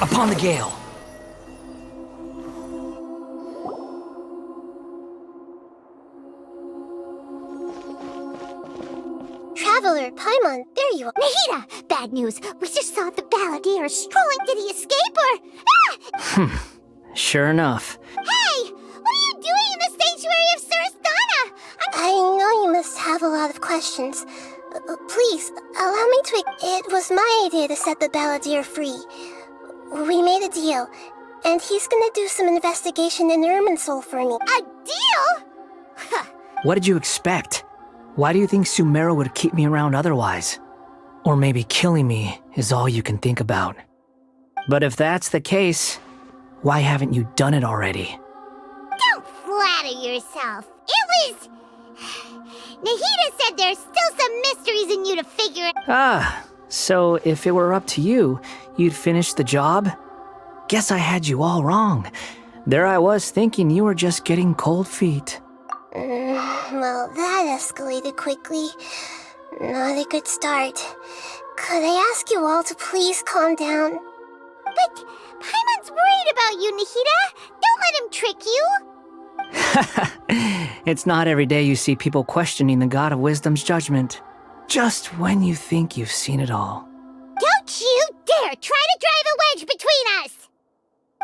Upon the gale. Traveler, Paimon, there you are. Nahida! Bad news. We just saw the balladeer strolling. Did he escape or... Ah! Sure enough. Hey! What are you doing in the sanctuary of Surasthana? I know you must have a lot of questions. Please, allow me to... It was my idea to set the balladeer free. We made a deal, and he's gonna do some investigation in Irminsul for me. A deal? What did you expect? Why do you think Sumeru would keep me around otherwise? Or maybe killing me is all you can think about. But if that's the case, why haven't you done it already? Don't flatter yourself. It was... Nahida said there's still some mysteries in you to figure it. Ah, so if it were up to you, you'd finish the job? Guess I had you all wrong. There I was thinking you were just getting cold feet. Well, that escalated quickly. Not a good start. Could I ask you all to please calm down? But Paimon's worried about you, Nahida. Don't let him trick you. It's not every day you see people questioning the God of Wisdom's judgment. Just when you think you've seen it all. Don't you dare try to drive a wedge between us!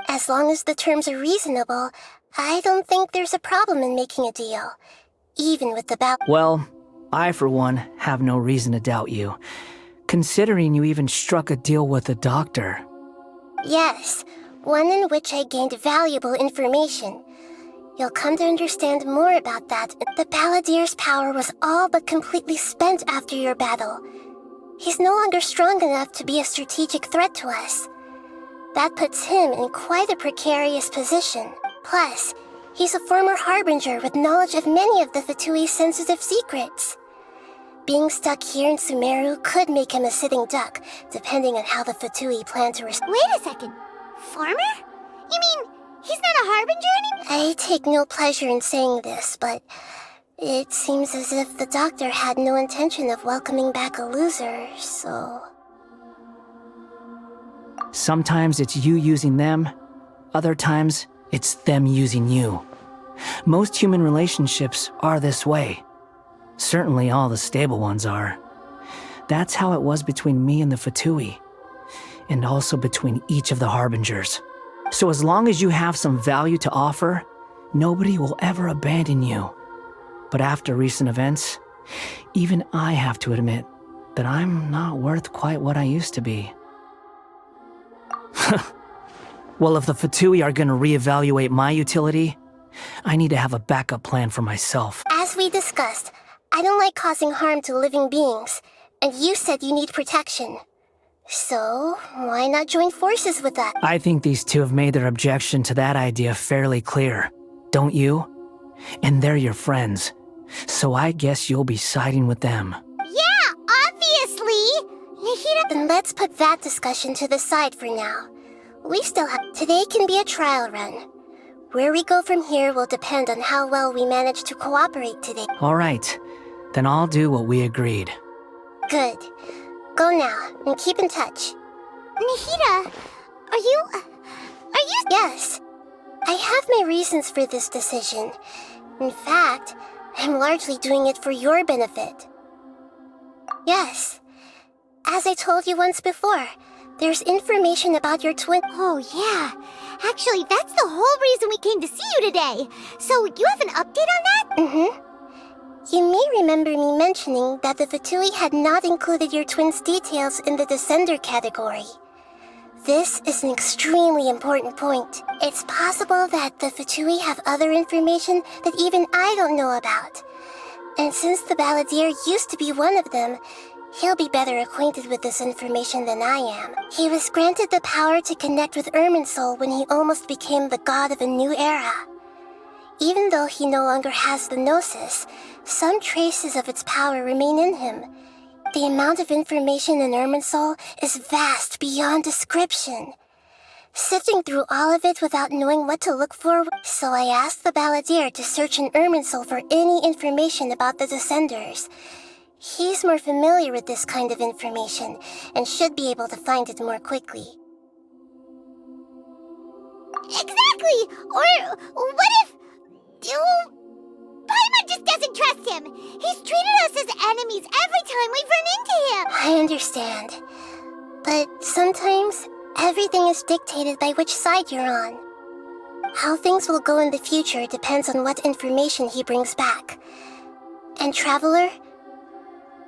As long as the terms are reasonable, I don't think there's a problem in making a deal. Even with the Well, I for one have no reason to doubt you, considering you even struck a deal with the doctor. Yes, one in which I gained valuable information. You'll come to understand more about that. The balladeer's power was all but completely spent after your battle. He's no longer strong enough to be a strategic threat to us. That puts him in quite a precarious position. Plus, he's a former harbinger with knowledge of many of the Fatui's sensitive secrets. Being stuck here in Sumeru could make him a sitting duck, depending on how the Fatui plan to respond. Wait a second. Farmer? You mean he's not a harbinger anymore? I take no pleasure in saying this, but it seems as if the doctor had no intention of welcoming back a loser, so... Sometimes it's you using them, other times it's them using you. Most human relationships are this way. Certainly all the stable ones are. That's how it was between me and the Fatui, and also between each of the harbingers. So as long as you have some value to offer, nobody will ever abandon you. But after recent events, even I have to admit that I'm not worth quite what I used to be. Well, if the Fatui are gonna reevaluate my utility, I need to have a backup plan for myself. As we discussed, I don't like causing harm to living beings, and you said you need protection. So, why not join forces with that? I think these two have made their objection to that idea fairly clear, don't you? And they're your friends, so I guess you'll be siding with them. Yeah, obviously! Nahida... Then let's put that discussion to the side for now. We still have... Today can be a trial run. Where we go from here will depend on how well we manage to cooperate today. All right, then I'll do what we agreed. Good. Go now, and keep in touch. Nahida, are you... Yes. I have my reasons for this decision. In fact, I'm largely doing it for your benefit. Yes. As I told you once before, there's information about your twin... Oh, yeah. Actually, that's the whole reason we came to see you today. So, you have an update on that? Mm-hmm. You may remember me mentioning that the Fatui had not included your twin's details in the Descender category. This is an extremely important point. It's possible that the Fatui have other information that even I don't know about. And since the balladeer used to be one of them, he'll be better acquainted with this information than I am. He was granted the power to connect with Irminsul when he almost became the god of a new era. Even though he no longer has the Gnosis, some traces of its power remain in him. The amount of information in Irminsul is vast beyond description. Sifting through all of it without knowing what to look for, so I asked the balladeer to search in Irminsul for any information about the Descenders. He's more familiar with this kind of information, and should be able to find it more quickly. Exactly! Or what if... Paimon just doesn't trust him! He's treated us as enemies every time we've run into him! I understand. But sometimes, everything is dictated by which side you're on. How things will go in the future depends on what information he brings back. And Traveler,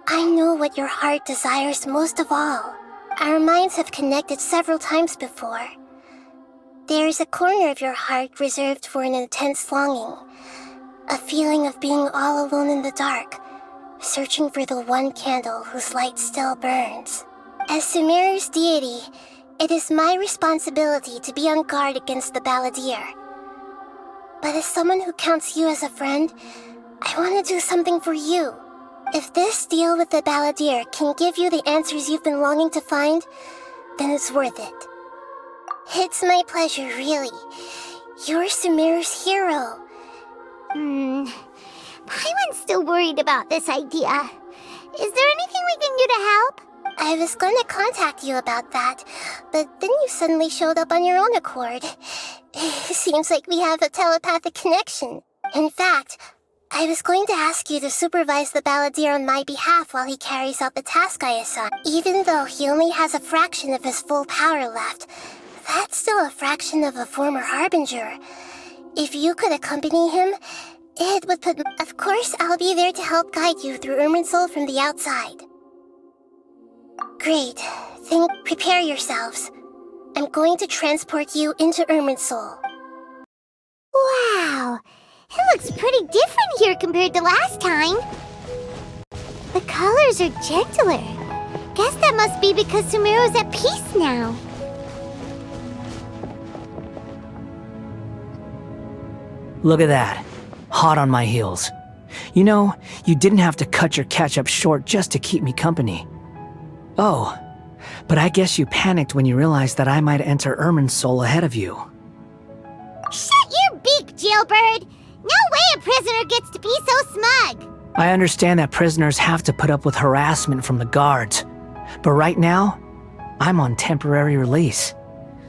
I know what your heart desires most of all. Our minds have connected several times before. There is a corner of your heart reserved for an intense longing. A feeling of being all alone in the dark, searching for the one candle whose light still burns. As Sumeru's deity, it is my responsibility to be on guard against the Balladeer. But as someone who counts you as a friend, I want to do something for you. If this deal with the Balladeer can give you the answers you've been longing to find, then it's worth it. It's my pleasure, really. You're Sumeru's hero. Paimon's still worried about this idea. Is there anything we can do to help? I was going to contact you about that, but then you suddenly showed up on your own accord. Seems like we have a telepathic connection. In fact, I was going to ask you to supervise the Balladeer on my behalf while he carries out the task I assign. Even though he only has a fraction of his full power left, that's still a fraction of a former Harbinger. If you could accompany him, it would put... Of course, I'll be there to help guide you through Irminsul from the outside. Great. Then prepare yourselves. I'm going to transport you into Irminsul. Wow! It looks pretty different here compared to last time. The colors are gentler. Guess that must be because Sumeru's at peace now. Look at that. Hot on my heels. You know, you didn't have to cut your catch-up short just to keep me company. Oh, but I guess you panicked when you realized that I might enter Irminsul ahead of you. Shut your beak, jailbird! No way a prisoner gets to be so smug! I understand that prisoners have to put up with harassment from the guards, but right now, I'm on temporary release,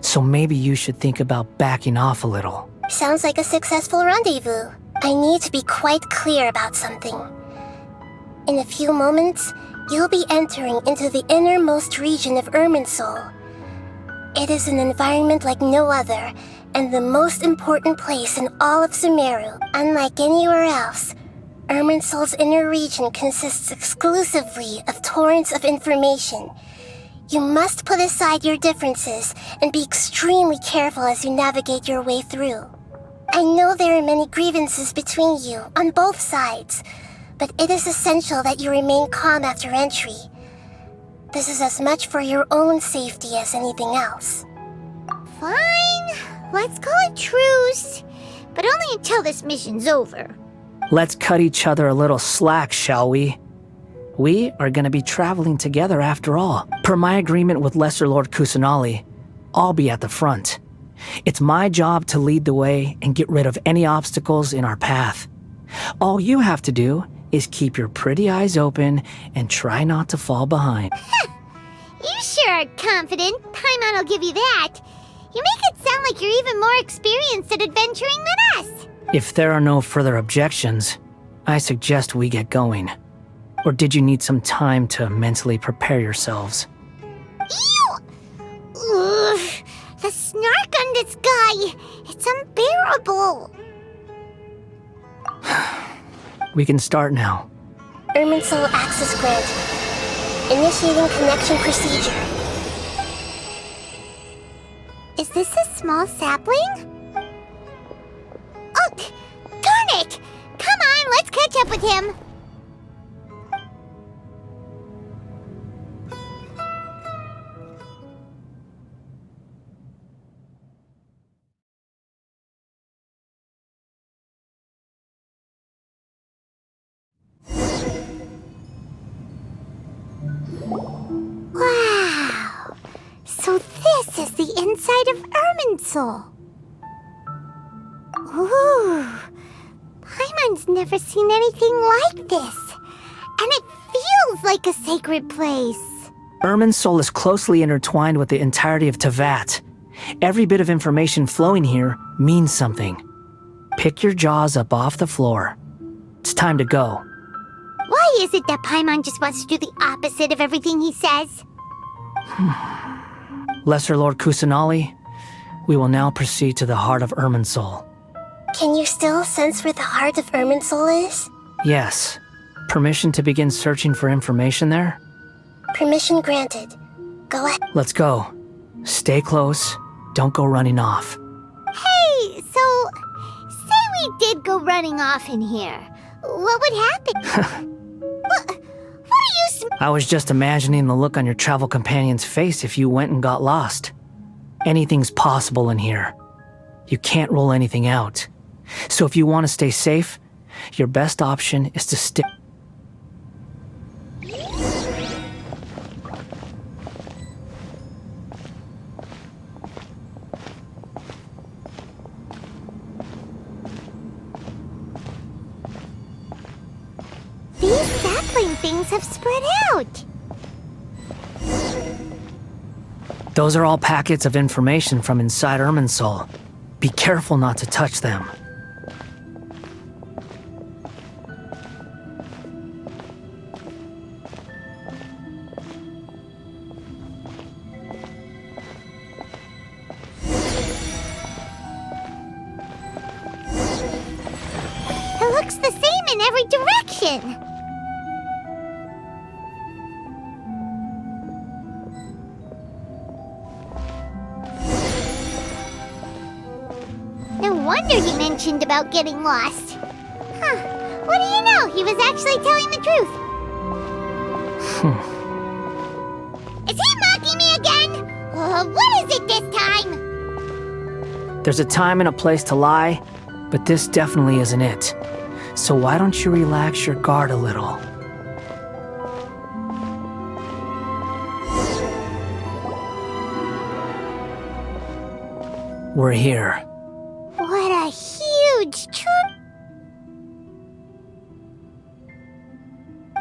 so maybe you should think about backing off a little. Sounds like a successful rendezvous. I need to be quite clear about something. In a few moments, you'll be entering into the innermost region of Irminsul. It is an environment like no other, and the most important place in all of Sumeru. Unlike anywhere else, Irminsul's inner region consists exclusively of torrents of information. You must put aside your differences and be extremely careful as you navigate your way through. I know there are many grievances between you, on both sides, but it is essential that you remain calm after entry. This is as much for your own safety as anything else. Fine. Let's call it truce. But only until this mission's over. Let's cut each other a little slack, shall we? We are going to be traveling together after all. Per my agreement with Lesser Lord Kusanali, I'll be at the front. It's my job to lead the way and get rid of any obstacles in our path. All you have to do is keep your pretty eyes open and try not to fall behind. You sure are confident. Paimon will give you that. You make it sound like you're even more experienced at adventuring than us. If there are no further objections, I suggest we get going. Or did you need some time to mentally prepare yourselves? Ew! Ugh, the snark on this guy, it's unbearable. We can start now. Irminsul access granted. Initiating connection procedure. Is this a small sapling? Oh, darn it! Come on, let's catch up with him. Wow! So this is the inside of Irminsul. Ooh! Paimon's never seen anything like this. And it feels like a sacred place. Irminsul is closely intertwined with the entirety of Teyvat. Every bit of information flowing here means something. Pick your jaws up off the floor. It's time to go. Why is it that Paimon just wants to do the opposite of everything he says? Lesser Lord Kusanali, we will now proceed to the heart of Irminsul. Can you still sense where the heart of Irminsul is? Yes. Permission to begin searching for information there? Permission granted. Go ahead. Let's go. Stay close. Don't go running off. Hey, so, say we did go running off in here. What would happen? What are you I was just imagining the look on your travel companion's face if you went and got lost. Anything's possible in here. You can't rule anything out. So if you want to stay safe, your best option is to stick. These sapling things have spread out. Those are all packets of information from inside Irminsul. Be careful not to touch them. It looks the same in every direction. No wonder he mentioned about getting lost. Huh. What do you know? He was actually telling the truth. Is he mocking me again? What is it this time? There's a time and a place to lie, but this definitely isn't it. So why don't you relax your guard a little? We're here. What a huge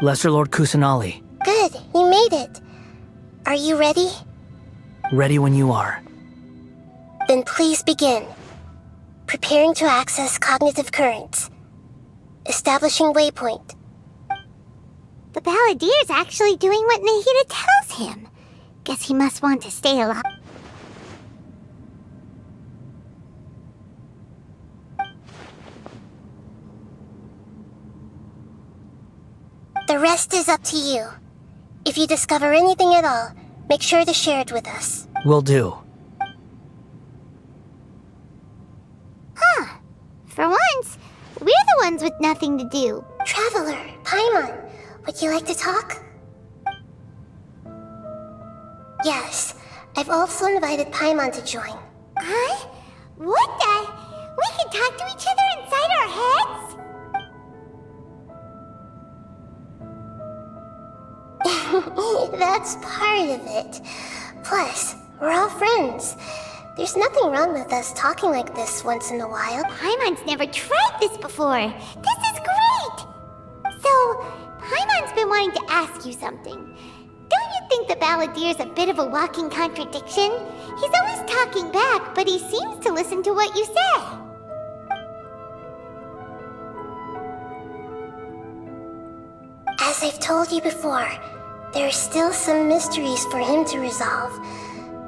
Lesser Lord Kusanali, Good, you made it. Are you ready? ready when you are. Then please begin. Preparing to access cognitive currents. Establishing waypoint. The Balladier's actually doing what Nahida tells him. Guess he must want to stay alive. The rest is up to you. If you discover anything at all, make sure to share it with us. Will do. For once, we're the ones with nothing to do. Traveler, Paimon, would you like to talk? Yes, I've also invited Paimon to join. Huh? What the? We can talk to each other inside our heads? That's part of it. Plus, we're all friends. There's nothing wrong with us talking like this once in a while. Paimon's never tried this before. This is great! So, Paimon's been wanting to ask you something. Don't you think the Balladier's a bit of a walking contradiction? He's always talking back, but he seems to listen to what you say. As I've told you before, there are still some mysteries for him to resolve.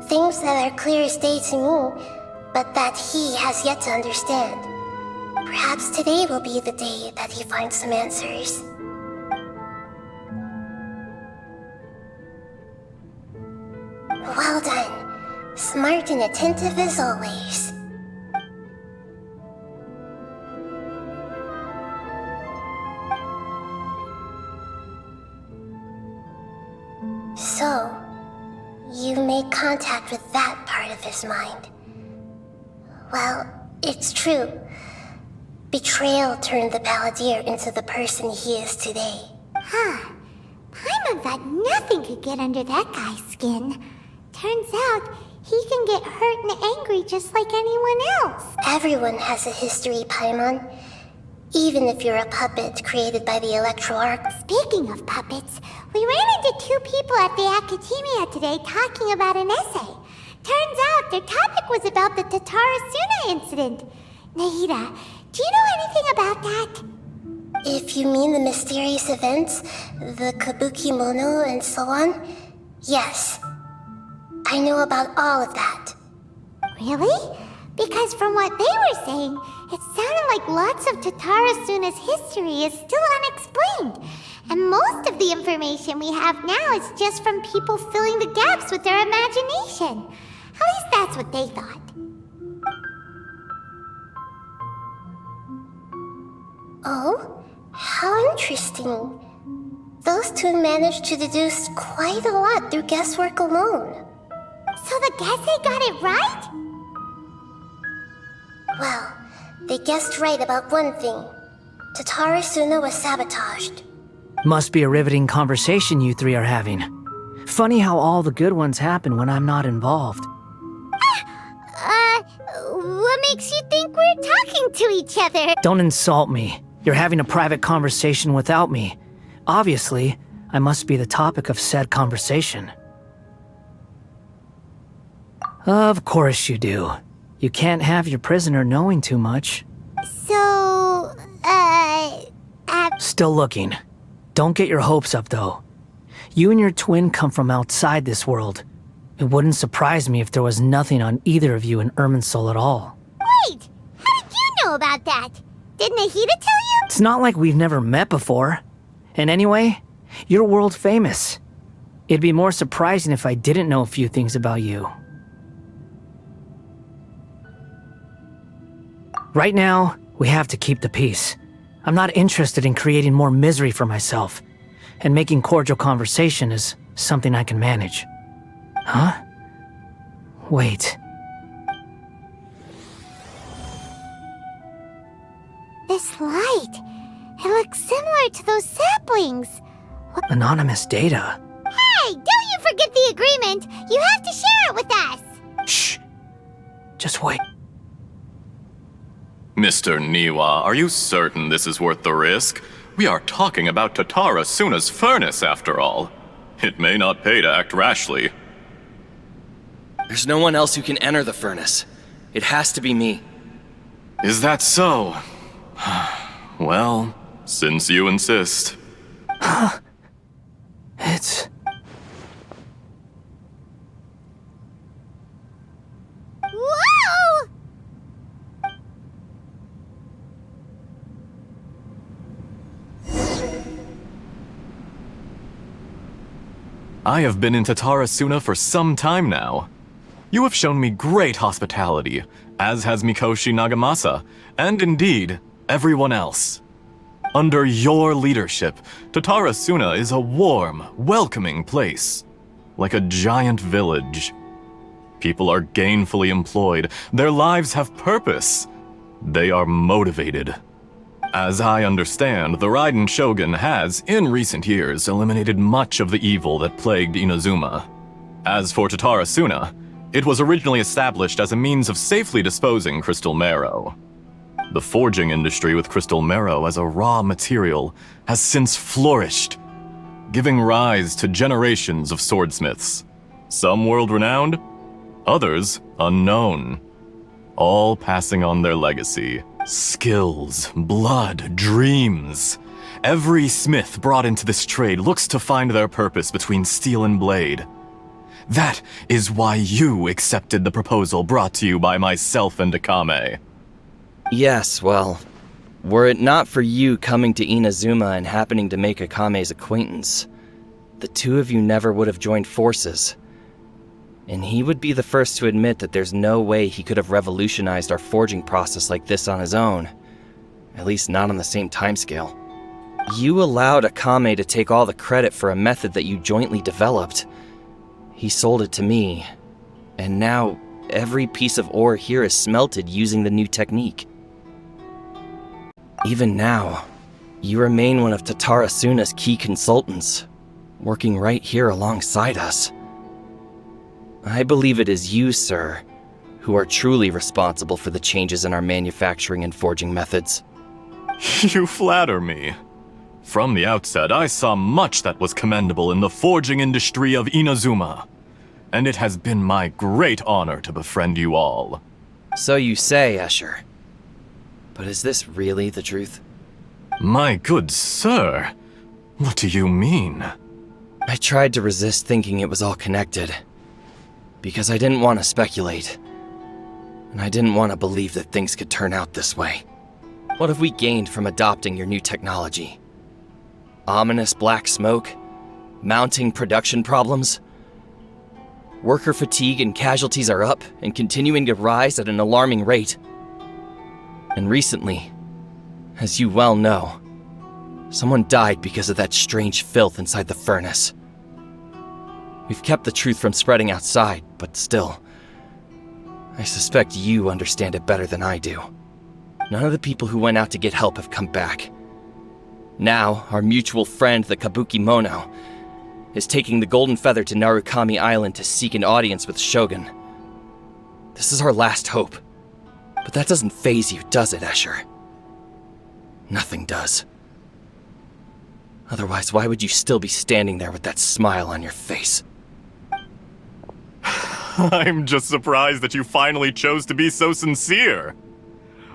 Things that are clear as day to me, but that he has yet to understand. Perhaps today will be the day that he finds some answers. Well done. Smart and attentive as always. So, you made contact with that part of his mind. Well, it's true. Betrayal turned the Balladier into the person he is today. Huh. Paimon thought nothing could get under that guy's skin. Turns out, he can get hurt and angry just like anyone else. Everyone has a history, Paimon. Even if you're a puppet created by the Electro Arc. Speaking of puppets, we ran into two people at the Academia today talking about an essay. Turns out their topic was about the Tatara Suna incident. Nahida, do you know anything about that? If you mean the mysterious events, the kabuki mono and so on, yes. I know about all of that. Really? Because from what they were saying, it sounded like lots of Tatara Suna's history is still unexplained. And most of the information we have now is just from people filling the gaps with their imagination. At least that's what they thought. Oh? How interesting. Those two managed to deduce quite a lot through guesswork alone. So the Gesse got it right? Well, they guessed right about one thing. Tatara Suna was sabotaged. Must be a riveting conversation you three are having. Funny how all the good ones happen when I'm not involved. What makes you think we're talking to each other? Don't insult me. You're having a private conversation without me. Obviously, I must be the topic of said conversation. Of course you do. You can't have your prisoner knowing too much. So, Still looking. Don't get your hopes up, though. You and your twin come from outside this world. It wouldn't surprise me if there was nothing on either of you in Irminsul at all. Wait! How did you know about that? Did Nahida tell you? It's not like we've never met before. And anyway, you're world famous. It'd be more surprising if I didn't know a few things about you. Right now, we have to keep the peace. I'm not interested in creating more misery for myself, and making cordial conversation is something I can manage. Huh? Wait. This light, it looks similar to those saplings. Anonymous data? Hey, don't you forget the agreement! You have to share it with us! Shh. Just wait. Mr. Niwa, are you certain this is worth the risk? We are talking about Tatara Suna's furnace, after all. It may not pay to act rashly. There's no one else who can enter the furnace. It has to be me. Is that so? Well, since you insist. It's... Whoa! I have been in Tatara Suna for some time now. You have shown me great hospitality, as has Mikoshi Nagamasa, and indeed, everyone else. Under your leadership, Tatara Suna is a warm, welcoming place, like a giant village. People are gainfully employed, their lives have purpose, they are motivated. As I understand, the Raiden Shogun has, in recent years, eliminated much of the evil that plagued Inazuma. As for Tatara Suna, it was originally established as a means of safely disposing crystal marrow. The forging industry with crystal marrow as a raw material has since flourished, giving rise to generations of swordsmiths. Some world-renowned, others unknown, all passing on their legacy. Skills, blood, dreams. Every smith brought into this trade looks to find their purpose between steel and blade. That is why you accepted the proposal brought to you by myself and Akame. Yes, well, were it not for you coming to Inazuma and happening to make Akame's acquaintance, the two of you never would have joined forces. And he would be the first to admit that there's no way he could have revolutionized our forging process like this on his own. At least not on the same timescale. You allowed Akame to take all the credit for a method that you jointly developed. He sold it to me, and now every piece of ore here is smelted using the new technique. Even now, you remain one of Tatara Suna's key consultants, working right here alongside us. I believe it is you, sir, who are truly responsible for the changes in our manufacturing and forging methods. You flatter me. From the outset, I saw much that was commendable in the forging industry of Inazuma. and it has been my great honor to befriend you all. So you say, Escher. But is this really the truth? My good sir, what do you mean? I tried to resist thinking it was all connected. Because I didn't want to speculate. And I didn't want to believe that things could turn out this way. What have we gained from adopting your new technology? Ominous black smoke? Mounting production problems? Worker fatigue and casualties are up and continuing to rise at an alarming rate. And recently, as you well know, someone died because of that strange filth inside the furnace. We've kept the truth from spreading outside, but still, I suspect you understand it better than I do. None of the people who went out to get help have come back. Now, our mutual friend, the Kabuki Mono, is taking the Golden Feather to Narukami Island to seek an audience with Shogun. This is our last hope. But that doesn't faze you, does it, Escher? Nothing does. Otherwise, why would you still be standing there with that smile on your face? I'm just surprised that you finally chose to be so sincere.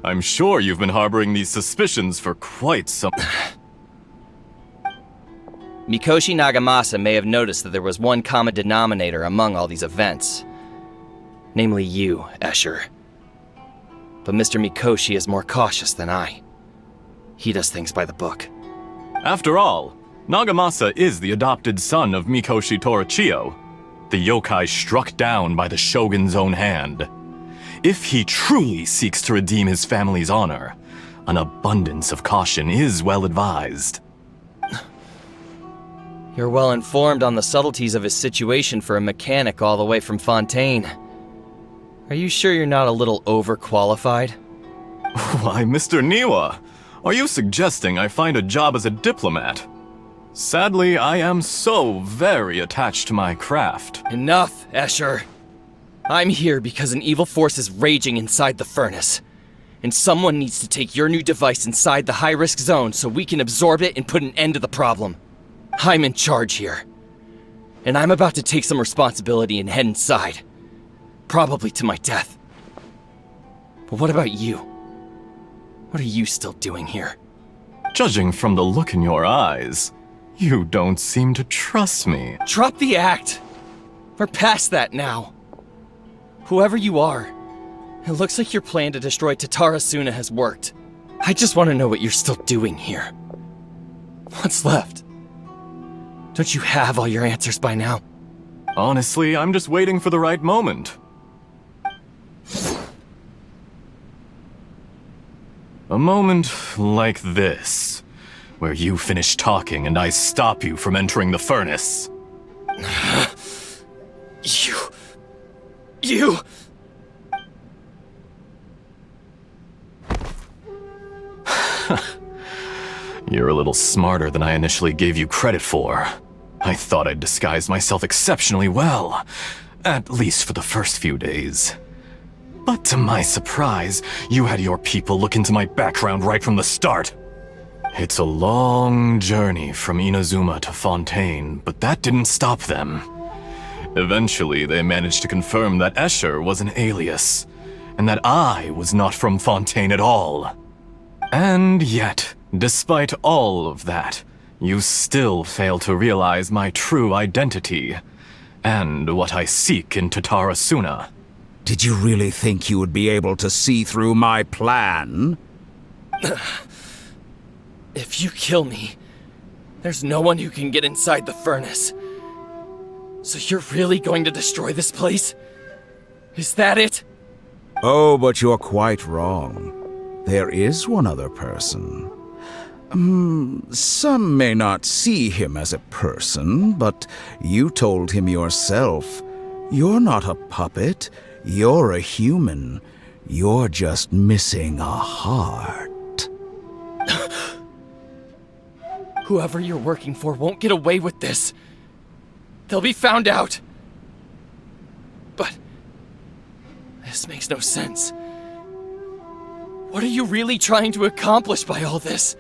I'm sure you've been harboring these suspicions for quite some... Mikoshi Nagamasa may have noticed that there was one common denominator among all these events. Namely you, Escher. But Mr. Mikoshi is more cautious than I. He does things by the book. After all, Nagamasa is the adopted son of Mikoshi Torichio, the yokai struck down by the Shogun's own hand. If he truly seeks to redeem his family's honor, an abundance of caution is well advised. You're well informed on the subtleties of his situation for a mechanic all the way from Fontaine. Are you sure you're not a little overqualified? Why, Mr. Niwa, are you suggesting I find a job as a diplomat? Sadly, I am so very attached to my craft. Enough, Escher. I'm here because an evil force is raging inside the furnace. And someone needs to take your new device inside the high-risk zone so we can absorb it and put an end to the problem. I'm in charge here. And I'm about to take some responsibility and head inside. Probably to my death. But what about you? What are you still doing here? Judging from the look in your eyes, you don't seem to trust me. Drop the act! We're past that now. Whoever you are, it looks like your plan to destroy Tatarasuna has worked. I just want to know what you're still doing here. What's left? Don't you have all your answers by now? Honestly, I'm just waiting for the right moment. A moment like this, where you finish talking and I stop you from entering the furnace. You... You're a little smarter than I initially gave you credit for. I thought I'd disguised myself exceptionally well, at least for the first few days. But to my surprise, you had your people look into my background right from the start. It's a long journey from Inazuma to Fontaine, but that didn't stop them. Eventually, they managed to confirm that Escher was an alias, and that I was not from Fontaine at all. And yet, despite all of that, you still fail to realize my true identity, and what I seek in Tatarasuna. Did you really think you would be able to see through my plan? If you kill me, there's no one who can get inside the furnace. So you're really going to destroy this place? Is that it? Oh, but you're quite wrong. There is one other person. Some may not see him as a person, but you told him yourself. You're not a puppet. You're a human. You're just missing a heart. Whoever you're working for won't get away with this. They'll be found out. But this makes no sense. What are you really trying to accomplish by all this?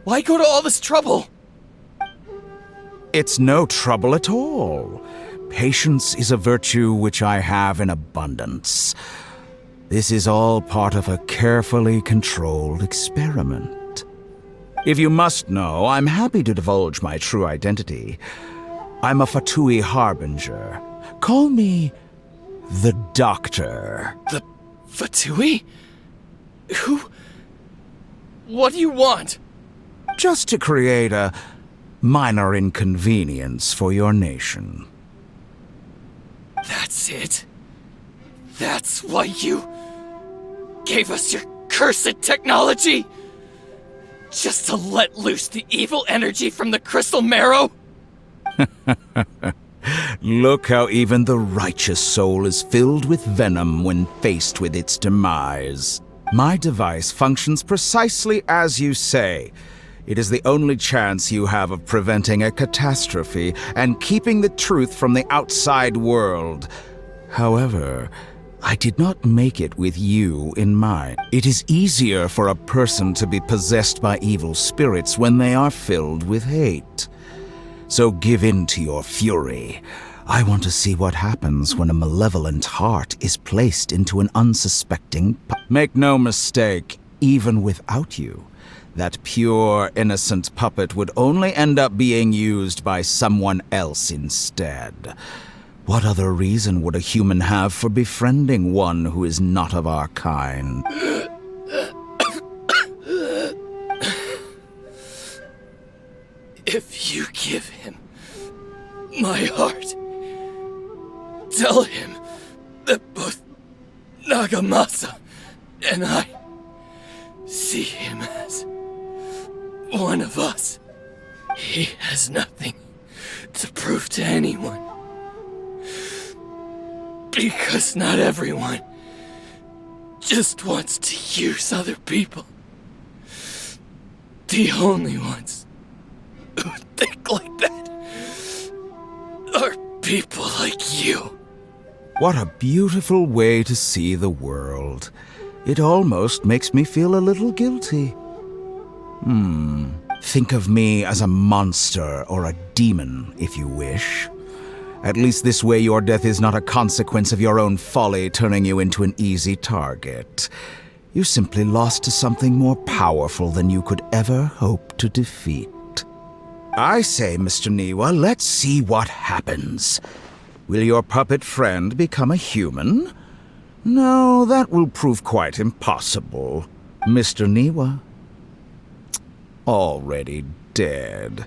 Why go to all this trouble? It's no trouble at all. Patience is a virtue which I have in abundance. This is all part of a carefully controlled experiment. If you must know, I'm happy to divulge my true identity. I'm a Fatui Harbinger. Call me the Doctor. The Fatui? Who? What do you want? Just to create a minor inconvenience for your nation. That's it? That's why you gave us your cursed technology? Just to let loose the evil energy from the crystal marrow? Look how even the righteous soul is filled with venom when faced with its demise. My device functions precisely as you say. It is the only chance you have of preventing a catastrophe and keeping the truth from the outside world. However, I did not make it with you in mind. It is easier for a person to be possessed by evil spirits when they are filled with hate. So give in to your fury. I want to see what happens when a malevolent heart is placed into an unsuspecting Make no mistake, even without you, that pure, innocent puppet would only end up being used by someone else instead. What other reason would a human have for befriending one who is not of our kind? If you give him my heart, tell him that both Nagamasa and I see him as one of us. He has nothing to prove to anyone. Because not everyone just wants to use other people. The only ones who think like that are people like you. What a beautiful way to see the world. It almost makes me feel a little guilty. Think of me as a monster or a demon, if you wish. At least this way your death is not a consequence of your own folly turning you into an easy target. You simply lost to something more powerful than you could ever hope to defeat. I say, Mr. Niwa, let's see what happens. Will your puppet friend become a human? No, that will prove quite impossible. Mr. Niwa? Already dead.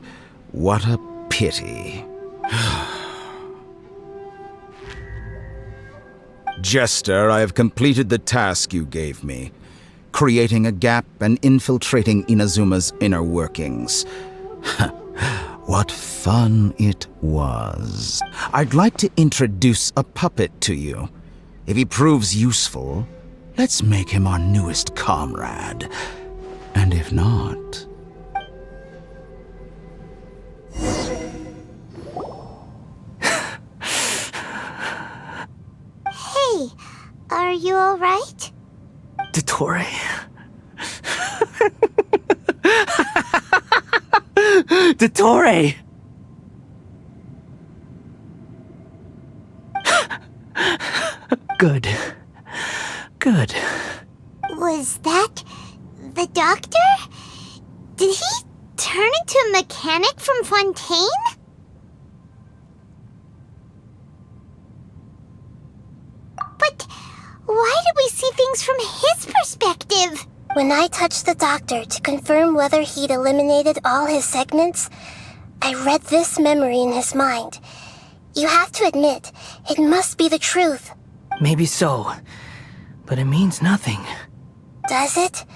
What a pity. Jester, I have completed the task you gave me, creating a gap and infiltrating Inazuma's inner workings. What fun it was. I'd like to introduce a puppet to you. If he proves useful, let's make him our newest comrade. And if not... Hey, are you alright? Dottore. Dottore! Good. Good. Was that the doctor? Did he turn into a mechanic from Fontaine? But why did we see things from his perspective? When I touched the doctor to confirm whether he'd eliminated all his segments, I read this memory in his mind. You have to admit, it must be the truth. Maybe so, but it means nothing. Does it?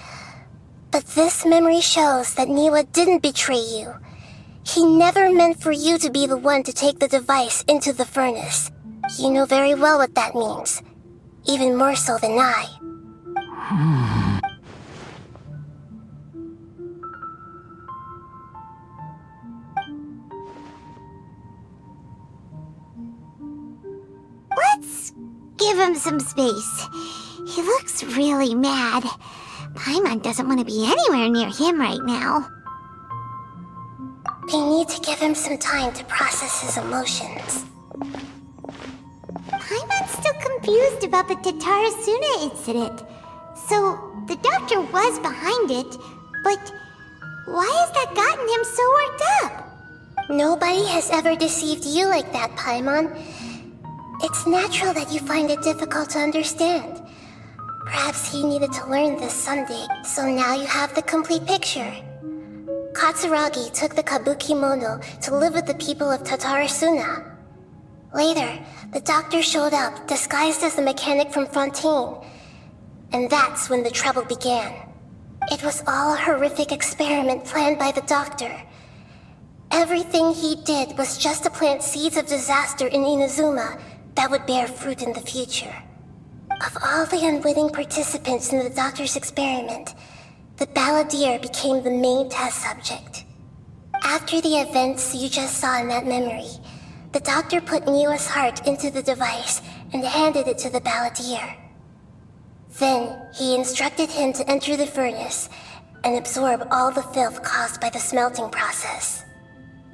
But this memory shows that Niwa didn't betray you. He never meant for you to be the one to take the device into the furnace. You know very well what that means. Even more so than I. Let's give him some space. He looks really mad. Paimon doesn't want to be anywhere near him right now. They need to give him some time to process his emotions. still confused about the Tatarasuna incident. So, the doctor was behind it, but why has that gotten him so worked up? Nobody has ever deceived you like that, Paimon. It's natural that you find it difficult to understand. Perhaps he needed to learn this someday, so now you have the complete picture. Katsuragi took the kabuki mono to live with the people of Tatarasuna. Later, the doctor showed up, disguised as the mechanic from Fontaine. And that's when the trouble began. It was all a horrific experiment planned by the doctor. Everything he did was just to plant seeds of disaster in Inazuma that would bear fruit in the future. Of all the unwitting participants in the doctor's experiment, the balladeer became the main test subject. After the events you just saw in that memory, the doctor put Niwa's heart into the device and handed it to the balladeer. Then, he instructed him to enter the furnace and absorb all the filth caused by the smelting process.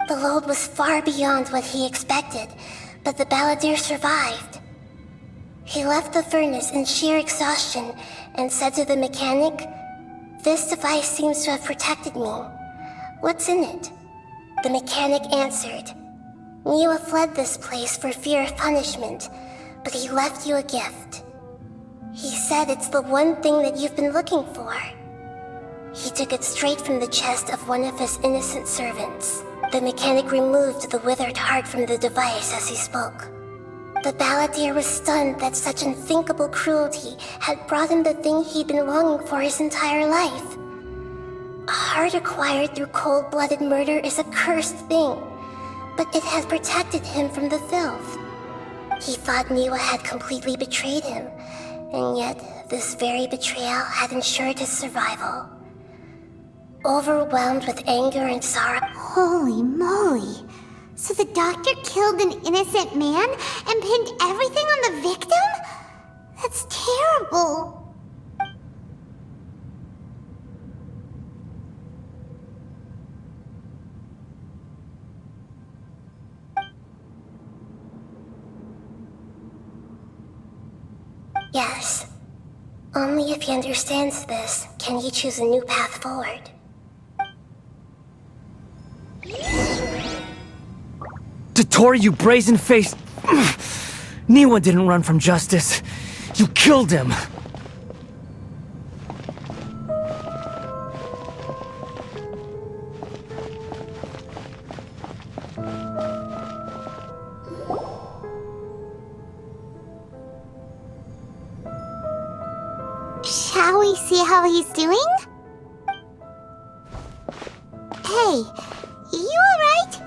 The load was far beyond what he expected, but the balladeer survived. He left the furnace in sheer exhaustion and said to the mechanic, "This device seems to have protected me. What's in it?" The mechanic answered, "Niwa fled this place for fear of punishment, but he left you a gift. He said it's the one thing that you've been looking for." He took it straight from the chest of one of his innocent servants. The mechanic removed the withered heart from the device as he spoke. The balladeer was stunned that such unthinkable cruelty had brought him the thing he'd been longing for his entire life. A heart acquired through cold-blooded murder is a cursed thing, but it had protected him from the filth. He thought Niwa had completely betrayed him, and yet this very betrayal had ensured his survival. Overwhelmed with anger and sorrow, Holy moly! So the doctor killed an innocent man and pinned everything on the victim? That's terrible! yes. Only if he understands this can he choose a new path forward. Dotori, you brazen-faced... Niwa didn't run from justice. You killed him. Shall we see how he's doing? Hey, you alright?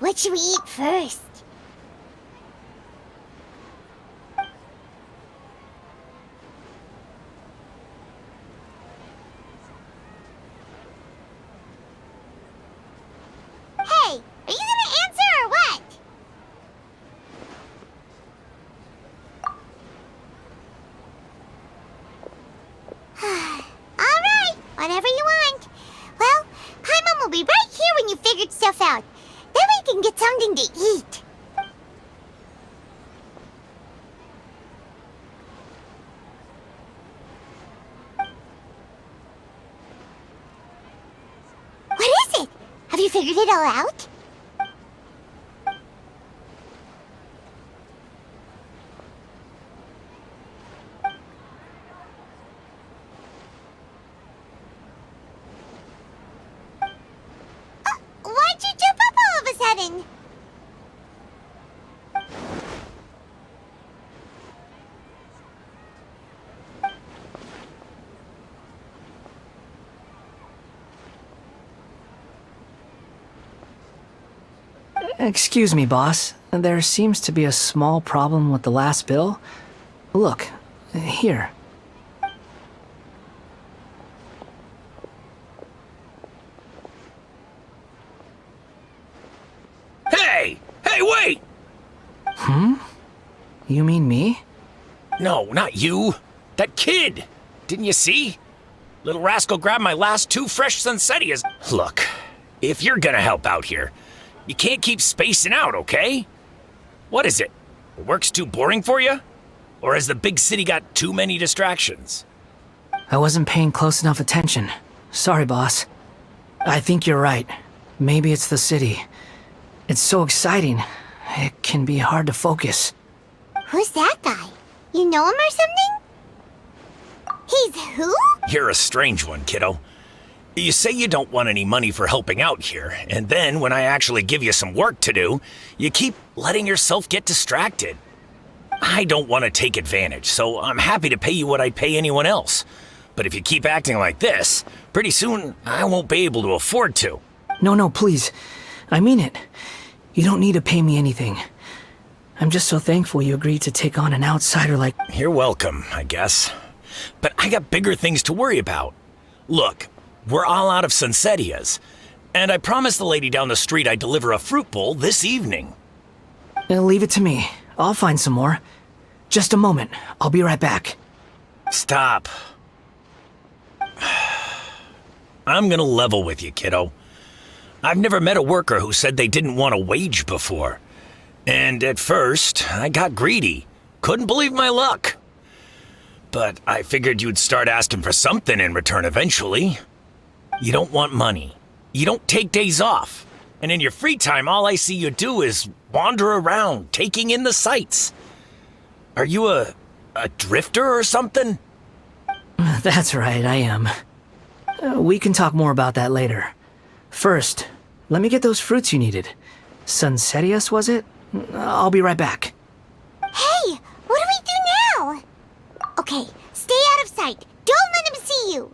What should we eat first? Hey, are you gonna answer or what? Alright, whatever you want. Well, Paimon will be right here when you figured stuff out. Then we can get something to eat. What is it? Have you figured it all out? Why'd you jump up all of a sudden? Excuse me, boss. There seems to be a small problem with the last bill. Look, here. Hey! Hey, wait! You mean me? No, not you. That kid! Didn't you see? Little rascal grabbed my last 2 fresh Sunsettias. Look, if you're gonna help out here, you can't keep spacing out, okay? What is it? Work's too boring for you? Or has the big city got too many distractions? I wasn't paying close enough attention. Sorry, boss. I think you're right. Maybe it's the city. It's so exciting. It can be hard to focus. Who's that guy? You know him or something? He's who? You're a strange one, kiddo. You say you don't want any money for helping out here, and then when I actually give you some work to do, you keep letting yourself get distracted. I don't want to take advantage, so I'm happy to pay you what I'd pay anyone else. But if you keep acting like this, pretty soon I won't be able to afford to. No, please. I mean it. You don't need to pay me anything. I'm just so thankful you agreed to take on an outsider like... You're welcome, I guess. But I got bigger things to worry about. Look, we're all out of Sunsettias, and I promised the lady down the street I'd deliver a fruit bowl this evening. Leave it to me. I'll find some more. Just a moment. I'll be right back. Stop. I'm gonna level with you, kiddo. I've never met a worker who said they didn't want a wage before. And at first, I got greedy. Couldn't believe my luck. But I figured you'd start asking for something in return eventually. You don't want money. You don't take days off. And in your free time, all I see you do is wander around, taking in the sights. Are you a drifter or something? That's right, I am. We can talk more about that later. First, let me get those fruits you needed. Sunsettias, was it? I'll be right back. Hey, what do we do now? Okay, stay out of sight. Don't let him see you.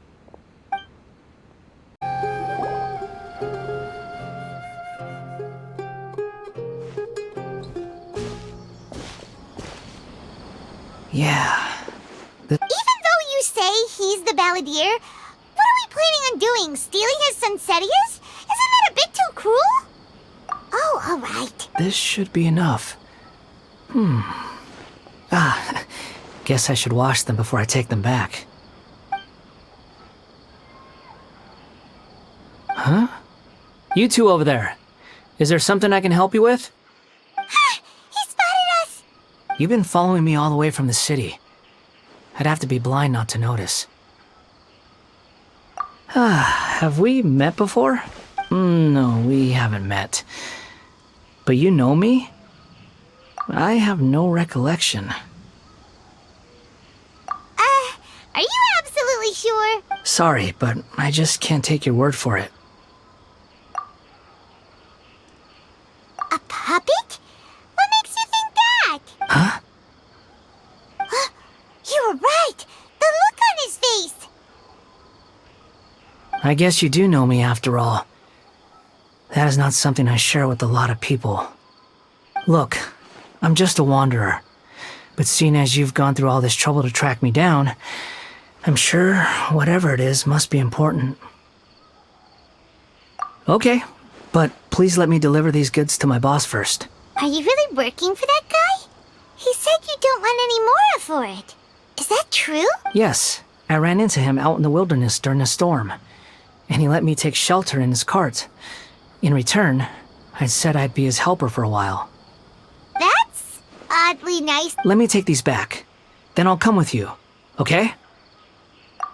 Yeah. Even though you say he's the balladeer, what are we planning on doing? Stealing his Sunsettias? Isn't that a bit too cruel? Oh, alright. This should be enough. Guess I should wash them before I take them back. Huh? You two over there. Is there something I can help you with? He spotted us! You've been following me all the way from the city. I'd have to be blind not to notice. Have we met before? No, we haven't met. But you know me? I have no recollection. Are you absolutely sure? Sorry, but I just can't take your word for it. A puppet? What makes you think that? Huh? You were right! The look on his face! I guess you do know me after all. That is not something I share with a lot of people. Look, I'm just a wanderer. But seeing as you've gone through all this trouble to track me down, I'm sure whatever it is must be important. Okay, but please let me deliver these goods to my boss first. Are you really working for that guy? He said you don't want any more for it. Is that true? Yes, I ran into him out in the wilderness during a storm, and he let me take shelter in his cart. In return, I said I'd be his helper for a while. That's oddly nice. Let me take these back. Then I'll come with you, okay?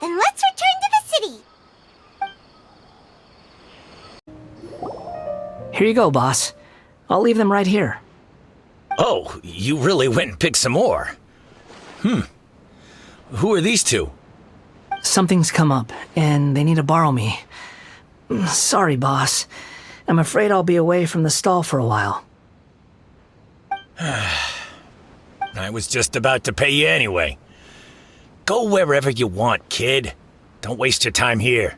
Then let's return to the city. Here you go, boss. I'll leave them right here. Oh, you really went and picked some more. Who are these two? Something's come up, and they need to borrow me. Sorry, boss. I'm afraid I'll be away from the stall for a while. I was just about to pay you anyway. Go wherever you want, kid. Don't waste your time here.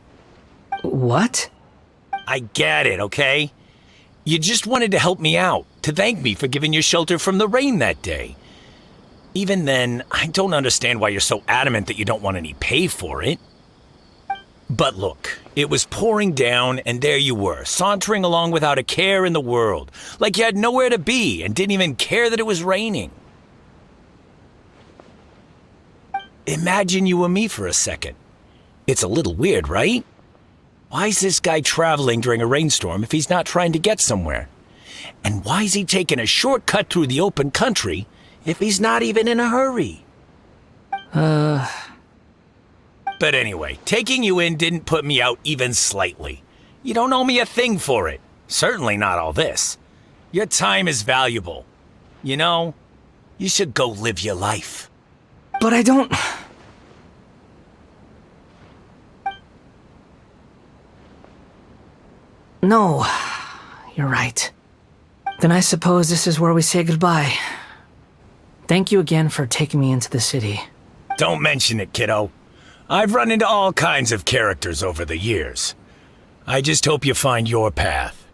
What? I get it, okay? You just wanted to help me out, to thank me for giving you shelter from the rain that day. Even then, I don't understand why you're so adamant that you don't want any pay for it. But look, it was pouring down, and there you were, sauntering along without a care in the world, like you had nowhere to be and didn't even care that it was raining. Imagine you were me for a second. It's a little weird, right? Why is this guy traveling during a rainstorm if he's not trying to get somewhere? And why is he taking a shortcut through the open country if he's not even in a hurry? But anyway, taking you in didn't put me out even slightly. You don't owe me a thing for it. Certainly not all this. Your time is valuable. You know, you should go live your life. But I don't... No, you're right. Then I suppose this is where we say goodbye. Thank you again for taking me into the city. Don't mention it, kiddo. I've run into all kinds of characters over the years. I just hope you find your path.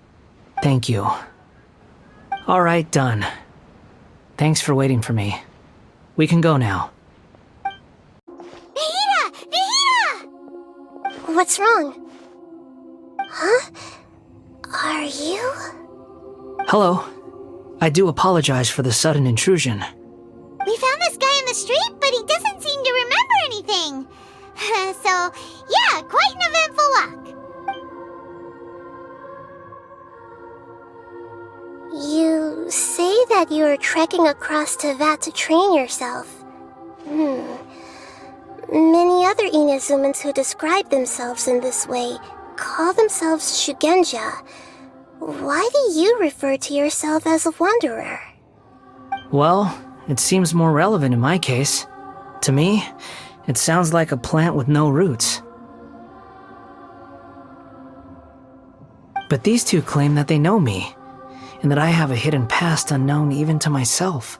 Thank you. All right, done. Thanks for waiting for me. We can go now. Nahida! Nahida! What's wrong? Huh? Are you? Hello. I do apologize for the sudden intrusion. We found this guy in the street, but he doesn't seem to remember anything. So, yeah, quite an eventful walk. You say that you are trekking across Teyvat to train yourself. Many other Inazumans who describe themselves in this way call themselves Shugenja. Why do you refer to yourself as a wanderer? Well, it seems more relevant in my case. To me, it sounds like a plant with no roots. But these two claim that they know me, and that I have a hidden past unknown even to myself.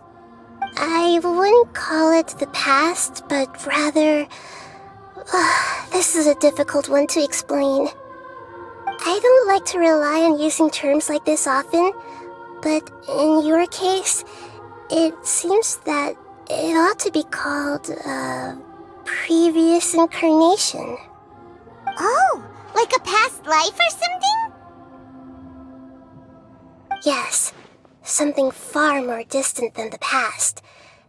I wouldn't call it the past, but rather... this is a difficult one to explain. I don't like to rely on using terms like this often, but in your case, it seems that it ought to be called previous incarnation. Oh, like a past life or something? Yes, something far more distant than the past.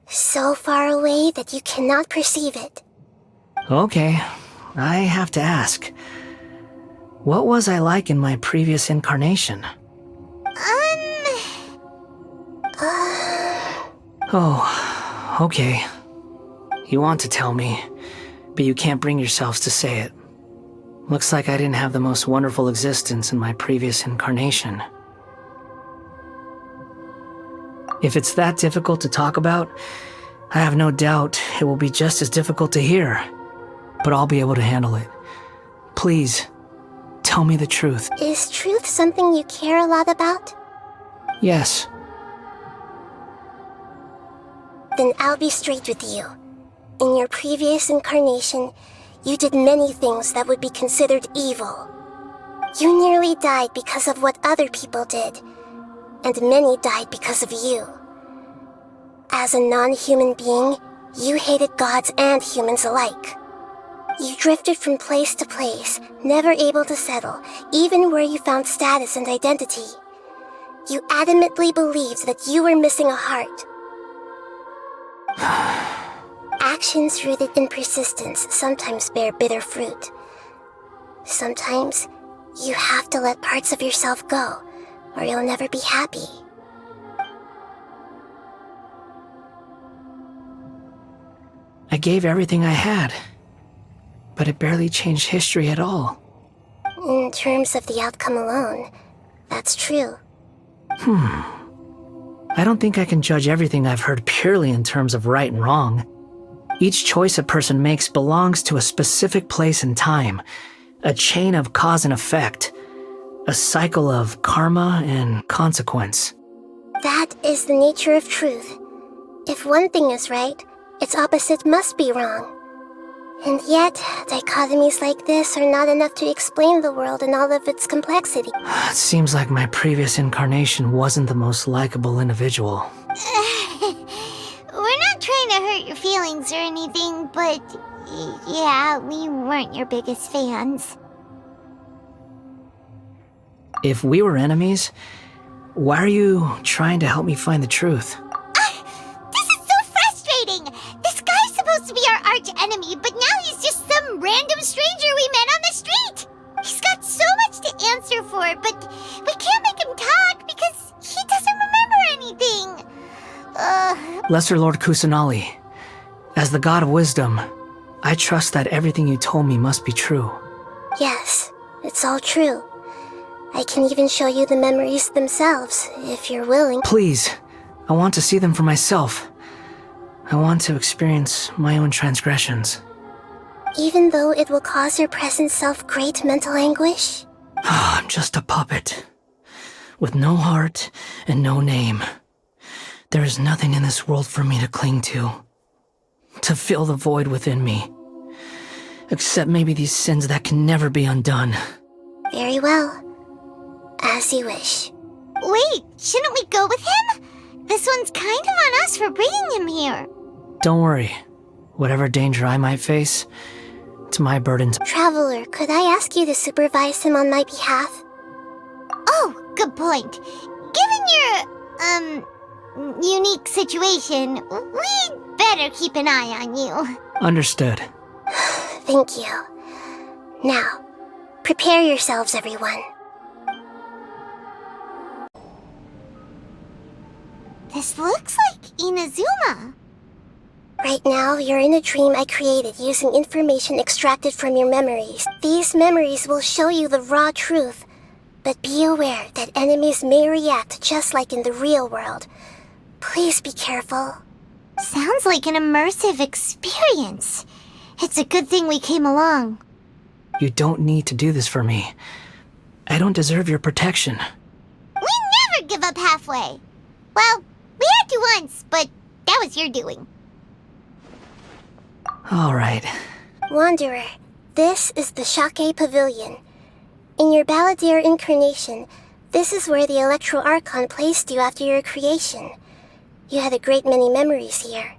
So far away that you cannot perceive it. Okay, I have to ask. What was I like in my previous incarnation? Oh, okay. You want to tell me, but you can't bring yourselves to say it. Looks like I didn't have the most wonderful existence in my previous incarnation. If it's that difficult to talk about, I have no doubt it will be just as difficult to hear. But I'll be able to handle it. Please, tell me the truth. Is truth something you care a lot about? Yes. Then I'll be straight with you. In your previous incarnation, you did many things that would be considered evil. You nearly died because of what other people did, and many died because of you. As a non-human being, you hated gods and humans alike. You drifted from place to place, never able to settle, even where you found status and identity. You adamantly believed that you were missing a heart. Actions rooted in persistence sometimes bear bitter fruit. Sometimes, you have to let parts of yourself go, or you'll never be happy. I gave everything I had, but it barely changed history at all. In terms of the outcome alone, that's true. I don't think I can judge everything I've heard purely in terms of right and wrong. Each choice a person makes belongs to a specific place and time, a chain of cause and effect, a cycle of karma and consequence. That is the nature of truth. If one thing is right, its opposite must be wrong. And yet, dichotomies like this are not enough to explain the world in all of its complexity. It seems like my previous incarnation wasn't the most likable individual. We're not trying to hurt your feelings or anything, but yeah, we weren't your biggest fans. If we were enemies, why are you trying to help me find the truth? This is so frustrating! This guy's supposed to be our arch enemy, but now he's just some random stranger we met on the street! He's got so much to answer for, but we can't make him talk because he doesn't remember anything. Lesser Lord Kusanali, as the god of wisdom, I trust that everything you told me must be true. Yes, it's all true. I can even show you the memories themselves, if you're willing. Please, I want to see them for myself. I want to experience my own transgressions. Even though it will cause your present self great mental anguish? I'm just a puppet, with no heart and no name. There is nothing in this world for me to cling to fill the void within me. Except maybe these sins that can never be undone. Very well. As you wish. Wait, shouldn't we go with him? This one's kind of on us for bringing him here. Don't worry. Whatever danger I might face, it's my burden to... Traveler, could I ask you to supervise him on my behalf? Oh, good point. Given your, unique situation, we'd better keep an eye on you. Understood. Thank you. Now, prepare yourselves, everyone. This looks like Inazuma. Right now, you're in a dream I created using information extracted from your memories. These memories will show you the raw truth, but be aware that enemies may react just like in the real world. Please be careful. Sounds like an immersive experience. It's a good thing we came along. You don't need to do this for me. I don't deserve your protection. We never give up halfway. Well, we had to once, but that was your doing. All right. Wanderer, this is the Shake Pavilion. In your Balladeer incarnation, this is where the Electro Archon placed you after your creation. You had a great many memories here.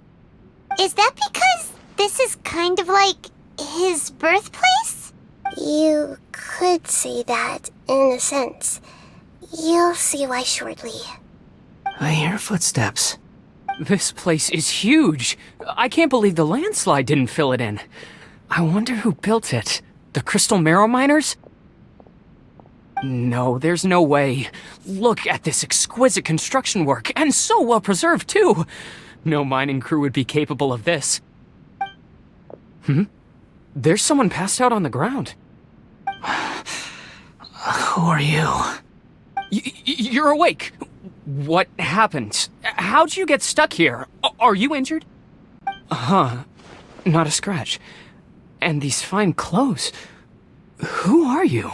Is that because this is kind of like his birthplace? You could say that, in a sense. You'll see why shortly. I hear footsteps. This place is huge. I can't believe the landslide didn't fill it in. I wonder who built it. The Crystal Marrow Miners? No, there's no way. Look at this exquisite construction work, and so well preserved, too. No mining crew would be capable of this. There's someone passed out on the ground. Who are you? You're awake. What happened? How'd you get stuck here? Are you injured? Huh. Not a scratch. And these fine clothes. Who are you?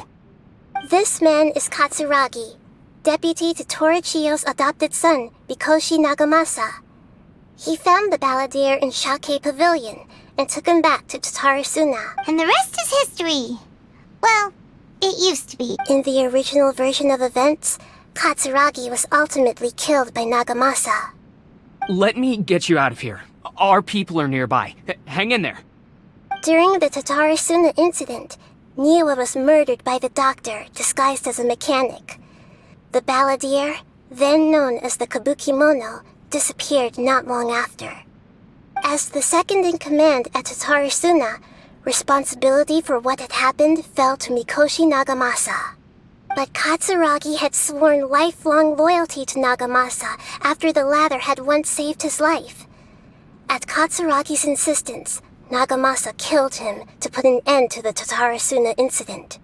This man is Katsuragi, deputy to Torichiyo's adopted son, Mikoshi Nagamasa. He found the Balladeer in Shake Pavilion and took him back to Tatarasuna. And the rest is history. Well, It used to be. In the original version of events, Katsuragi was ultimately killed by Nagamasa. Let me get you out of here. Our people are nearby. Hang in there. During the Tatarasuna incident, Niwa was murdered by the doctor disguised as a mechanic. The balladeer, then known as the Kabukimono, disappeared not long after. As the second in command at Tatarasuna, responsibility for what had happened fell to Mikoshi Nagamasa. But Katsuragi had sworn lifelong loyalty to Nagamasa after the latter had once saved his life. At Katsuragi's insistence, Nagamasa killed him to put an end to the Tatarasuna incident.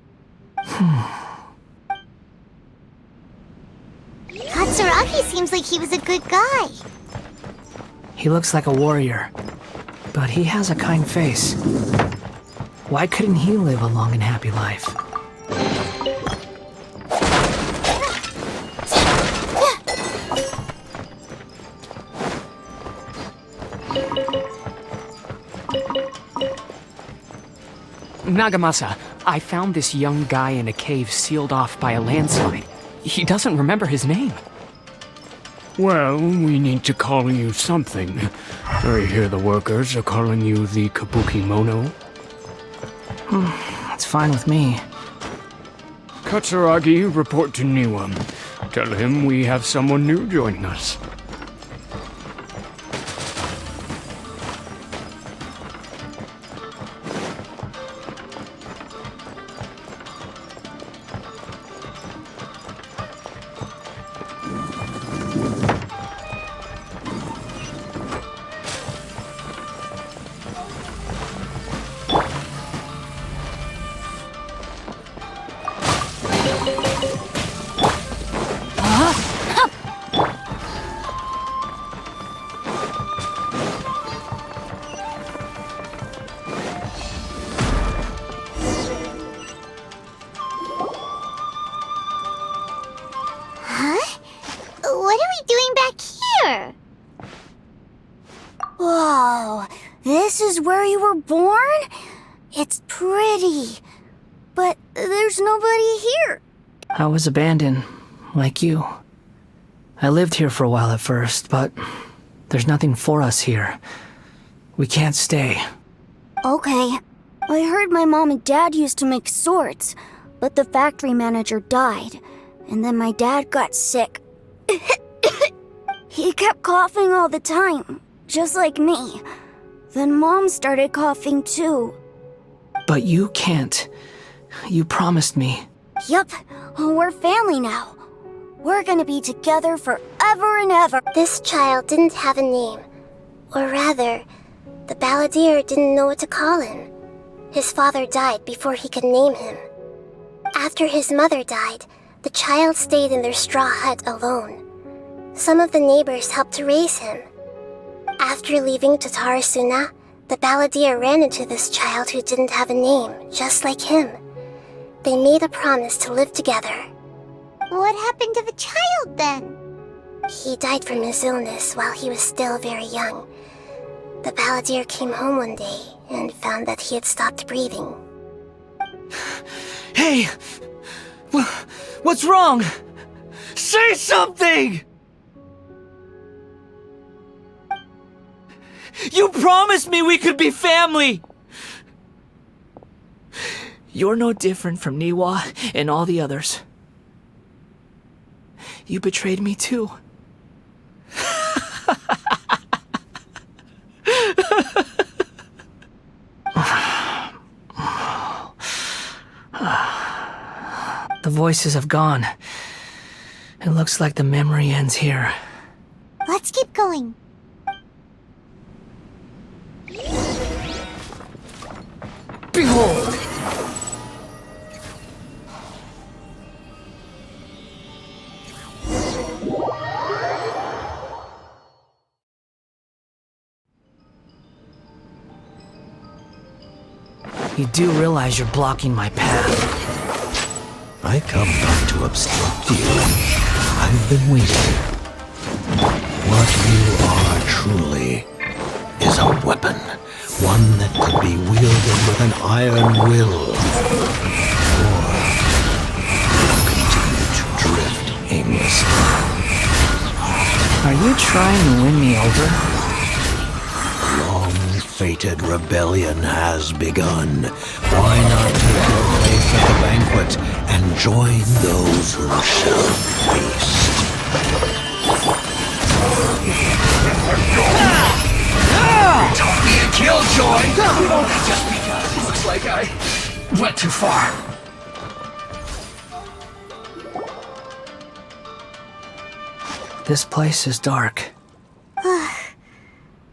Katsuragi seems like he was a good guy. He looks like a warrior, but he has a kind face. Why couldn't he live a long and happy life? Nagamasa, I found this young guy in a cave sealed off by a landslide. He doesn't remember his name. Well, we need to call you something. I hear the workers are calling you the Kabukimono. It's fine with me. Katsuragi, report to Niwa. Tell him we have someone new joining us. What are we doing back here? Whoa, this is where you were born? It's pretty, but there's nobody here. I was abandoned, like you. I lived here for a while at first, but there's nothing for us here. We can't stay. Okay. I heard my mom and dad used to make swords, but the factory manager died, and then my dad got sick. He kept coughing all the time, just like me. Then Mom started coughing too. But you can't. You promised me. Yup, we're family now. We're gonna be together forever and ever. This child didn't have a name. Or rather, the balladeer didn't know what to call him. His father died before he could name him. After his mother died, the child stayed in their straw hut alone. Some of the neighbors helped to raise him. After leaving Tatarasuna, the balladeer ran into this child who didn't have a name, just like him. They made a promise to live together. What happened to the child then? He died from his illness while he was still very young. The balladeer came home one day and found that he had stopped breathing. Hey! What's wrong? Say something! You promised me we could be family! You're no different from Niwa and all the others. You betrayed me too. The voices have gone. It looks like the memory ends here. Let's keep going. Behold! You do realize you're blocking my path. I come not to obstruct you. I've been waiting. What you are truly is a weapon. One that could be wielded with an iron will. Or Genesis. Are you trying to win me over? Long-fated rebellion has begun. Why not take your place at the banquet and join those who shall feast? Don't be a killjoy! Just because it looks like I went too far. This place is dark.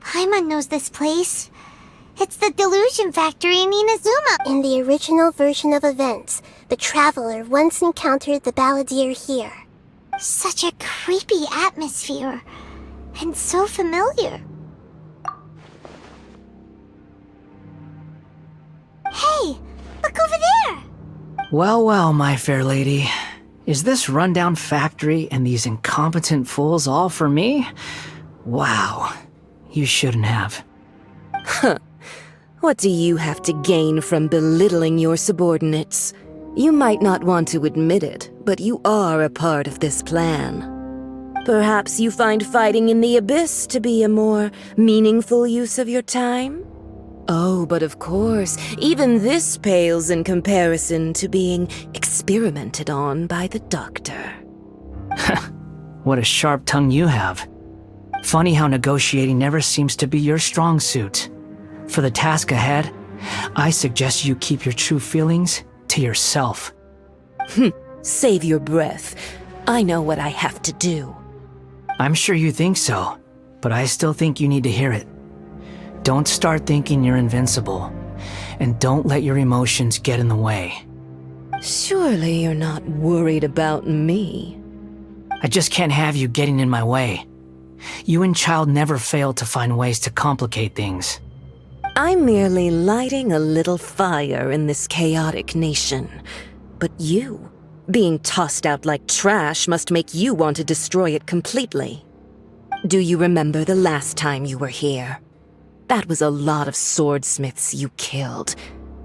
Paimon knows this place. It's the Delusion Factory in Inazuma. In the original version of events, the Traveler once encountered the Balladeer here. Such a creepy atmosphere. And so familiar. Hey, look over there! Well, well, my fair lady. Is this rundown factory and these incompetent fools all for me? Wow. You shouldn't have. What do you have to gain from belittling your subordinates? You might not want to admit it, but you are a part of this plan. Perhaps you find fighting in the Abyss to be a more meaningful use of your time? Oh, but of course, even this pales in comparison to being experimented on by the Doctor. What a sharp tongue you have. Funny how negotiating never seems to be your strong suit. For the task ahead, I suggest you keep your true feelings to yourself. Save your breath. I know what I have to do. I'm sure you think so, but I still think you need to hear it. Don't start thinking you're invincible, and don't let your emotions get in the way. Surely you're not worried about me. I just can't have you getting in my way. You and Child never fail to find ways to complicate things. I'm merely lighting a little fire in this chaotic nation. But you, being tossed out like trash, must make you want to destroy it completely. Do you remember the last time you were here? That was a lot of swordsmiths you killed.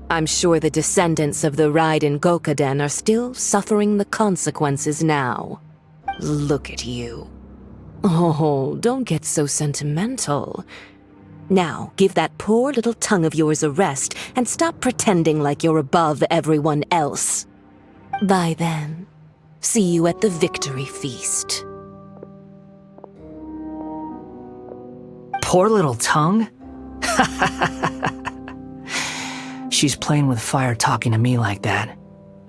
I'm sure the descendants of the Raiden Gokaden are still suffering the consequences now. Look at you. Oh, don't get so sentimental. Now, give that poor little tongue of yours a rest and stop pretending like you're above everyone else. Bye then. See you at the victory feast. Poor little tongue? She's playing with fire talking to me like that.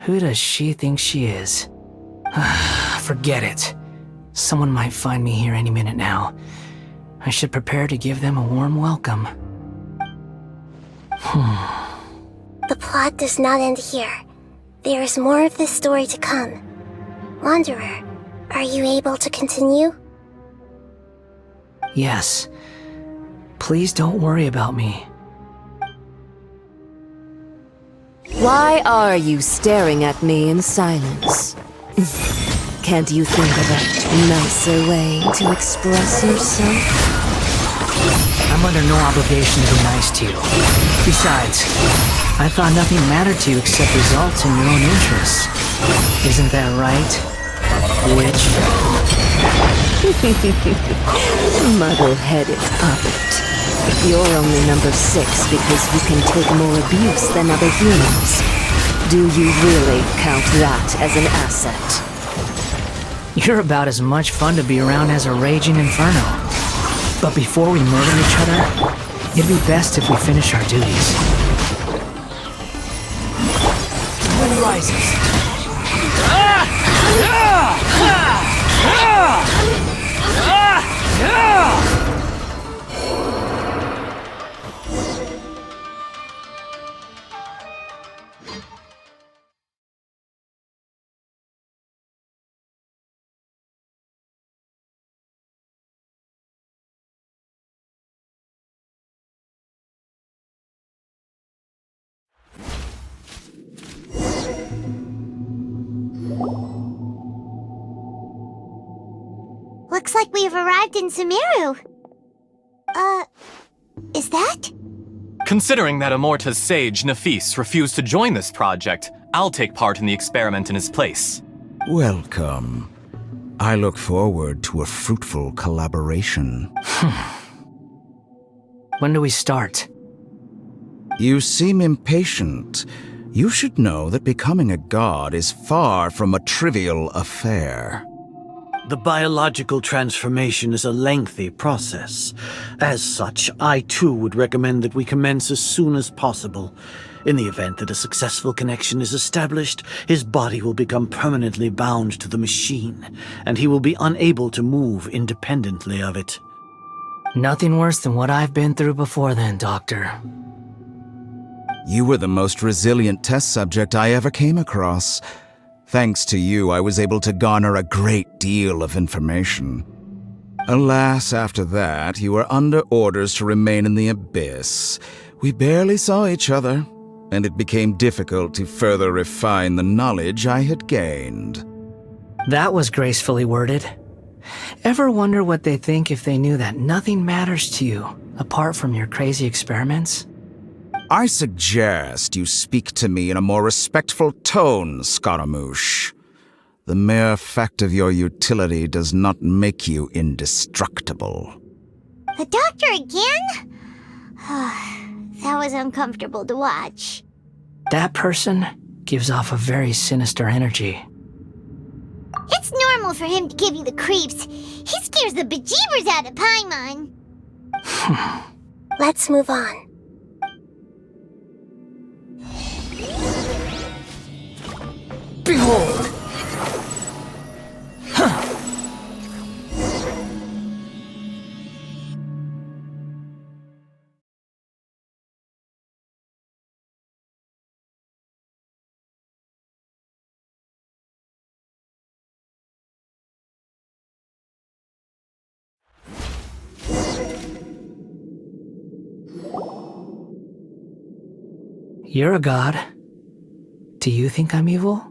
Who does she think she is? Forget it. Someone might find me here any minute now. I should prepare to give them a warm welcome. The plot does not end here. There is more of this story to come. Wanderer, are you able to continue? Yes. Please don't worry about me. Why are you staring at me in silence? Can't you think of a nicer way to express yourself? I'm under no obligation to be nice to you. Besides, I thought nothing mattered to you except results in your own interests. Isn't that right, witch? Muddle-headed puppet. You're only number 6 because you can take more abuse than other humans. Do you really count that as an asset? You're about as much fun to be around as a raging inferno. But before we murder each other, it'd be best if we finish our duties. The wind rises. Looks like we've arrived in Sumeru. Is that? Considering that Amorta's sage, Nafis, refused to join this project, I'll take part in the experiment in his place. Welcome. I look forward to a fruitful collaboration. When do we start? You seem impatient. You should know that becoming a god is far from a trivial affair. The biological transformation is a lengthy process. As such, I too would recommend that we commence as soon as possible. In the event that a successful connection is established, his body will become permanently bound to the machine, and he will be unable to move independently of it. Nothing worse than what I've been through before then, Doctor. You were the most resilient test subject I ever came across. Thanks to you, I was able to garner a great deal of information. Alas, after that, you were under orders to remain in the abyss. We barely saw each other, and it became difficult to further refine the knowledge I had gained. That was gracefully worded. Ever wonder what they think if they knew that nothing matters to you, apart from your crazy experiments? I suggest you speak to me in a more respectful tone, Scaramouche. The mere fact of your utility does not make you indestructible. The doctor again? That was uncomfortable to watch. That person gives off a very sinister energy. It's normal for him to give you the creeps. He scares the bejeebers out of Paimon. Let's move on. Behold! You're a god. Do you think I'm evil?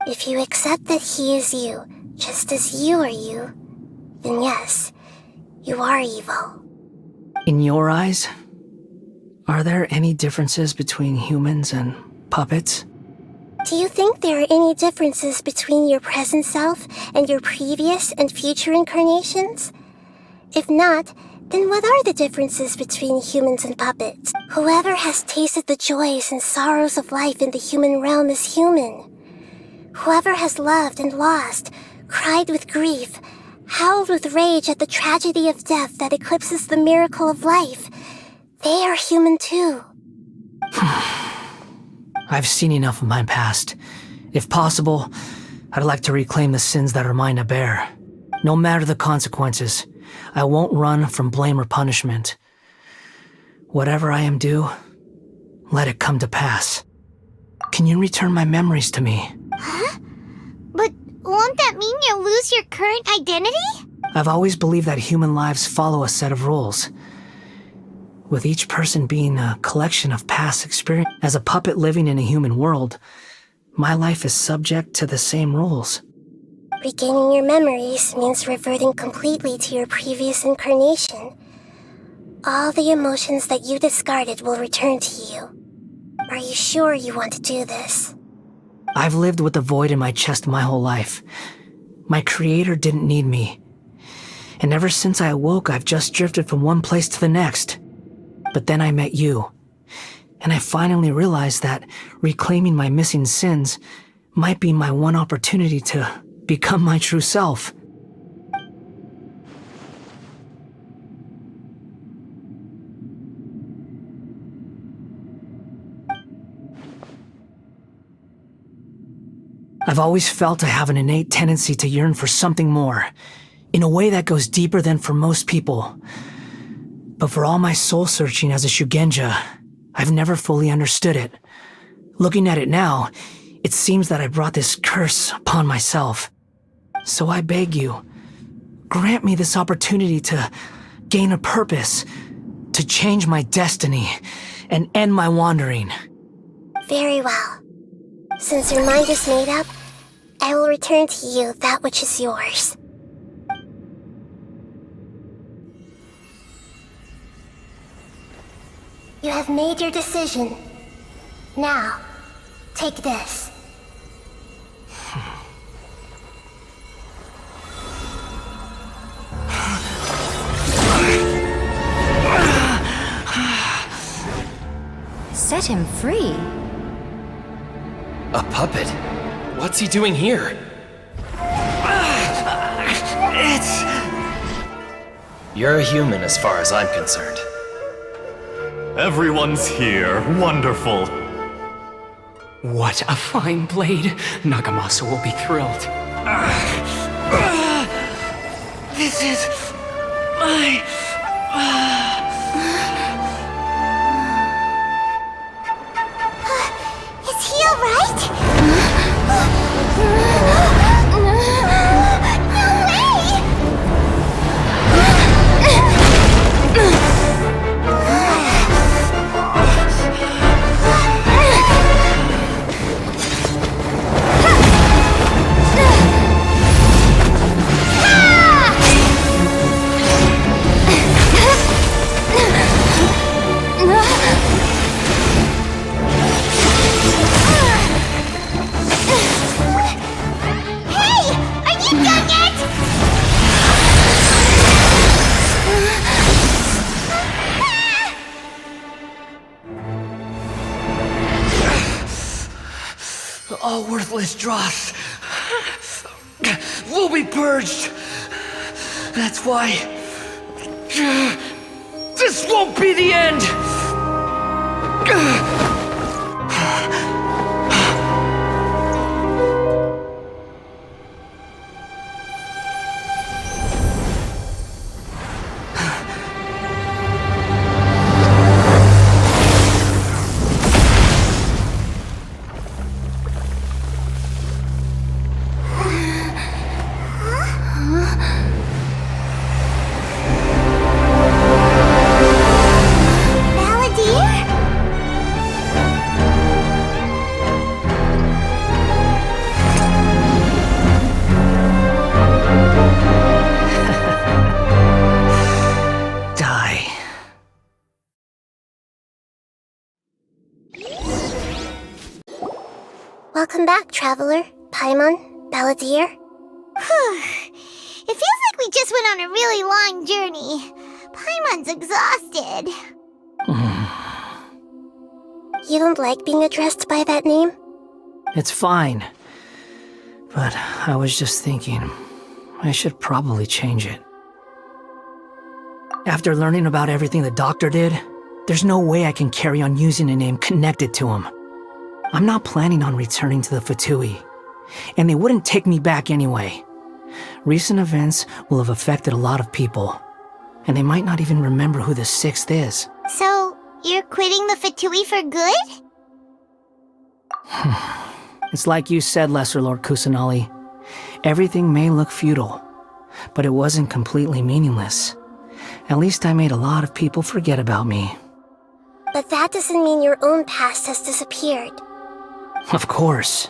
If you accept that he is you, just as you are you, then yes, you are evil. In your eyes, are there any differences between humans and puppets? Do you think there are any differences between your present self and your previous and future incarnations? If not, then what are the differences between humans and puppets? Whoever has tasted the joys and sorrows of life in the human realm is human. Whoever has loved and lost, cried with grief, howled with rage at the tragedy of death that eclipses the miracle of life, they are human too. I've seen enough of my past. If possible, I'd like to reclaim the sins that are mine to bear. No matter the consequences, I won't run from blame or punishment. Whatever I am due, let it come to pass. Can you return my memories to me? Huh? But won't that mean you'll lose your current identity? I've always believed that human lives follow a set of rules, with each person being a collection of past experience. As a puppet living in a human world, my life is subject to the same rules. Regaining your memories means reverting completely to your previous incarnation. All the emotions that you discarded will return to you. Are you sure you want to do this? I've lived with a void in my chest my whole life. My creator didn't need me. And ever since I awoke, I've just drifted from one place to the next. But then I met you. And I finally realized that reclaiming my missing sins might be my one opportunity to become my true self. I've always felt I have an innate tendency to yearn for something more, in a way that goes deeper than for most people. But for all my soul-searching as a Shugenja, I've never fully understood it. Looking at it now, it seems that I brought this curse upon myself. So I beg you, grant me this opportunity to gain a purpose, to change my destiny, and end my wandering. Very well. Since your mind is made up, I will return to you that which is yours. You have made your decision. Now, take this. him free. A puppet? What's he doing here? You're a human as far as I'm concerned. Everyone's here. Wonderful. What a fine blade. Nagamasa will be thrilled. This is my... Is he alright? All worthless dross will be purged. That's why this won't be the end. Welcome back, Traveler, Paimon, Balladeer. It feels like we just went on a really long journey. Paimon's exhausted. You don't like being addressed by that name? It's fine. But I was just thinking, I should probably change it. After learning about everything the doctor did, there's no way I can carry on using a name connected to him. I'm not planning on returning to the Fatui, and they wouldn't take me back anyway. Recent events will have affected a lot of people, and they might not even remember who the Sixth is. So, you're quitting the Fatui for good? It's like you said, Lesser Lord Kusanali. Everything may look futile, but it wasn't completely meaningless. At least I made a lot of people forget about me. But that doesn't mean your own past has disappeared. Of course.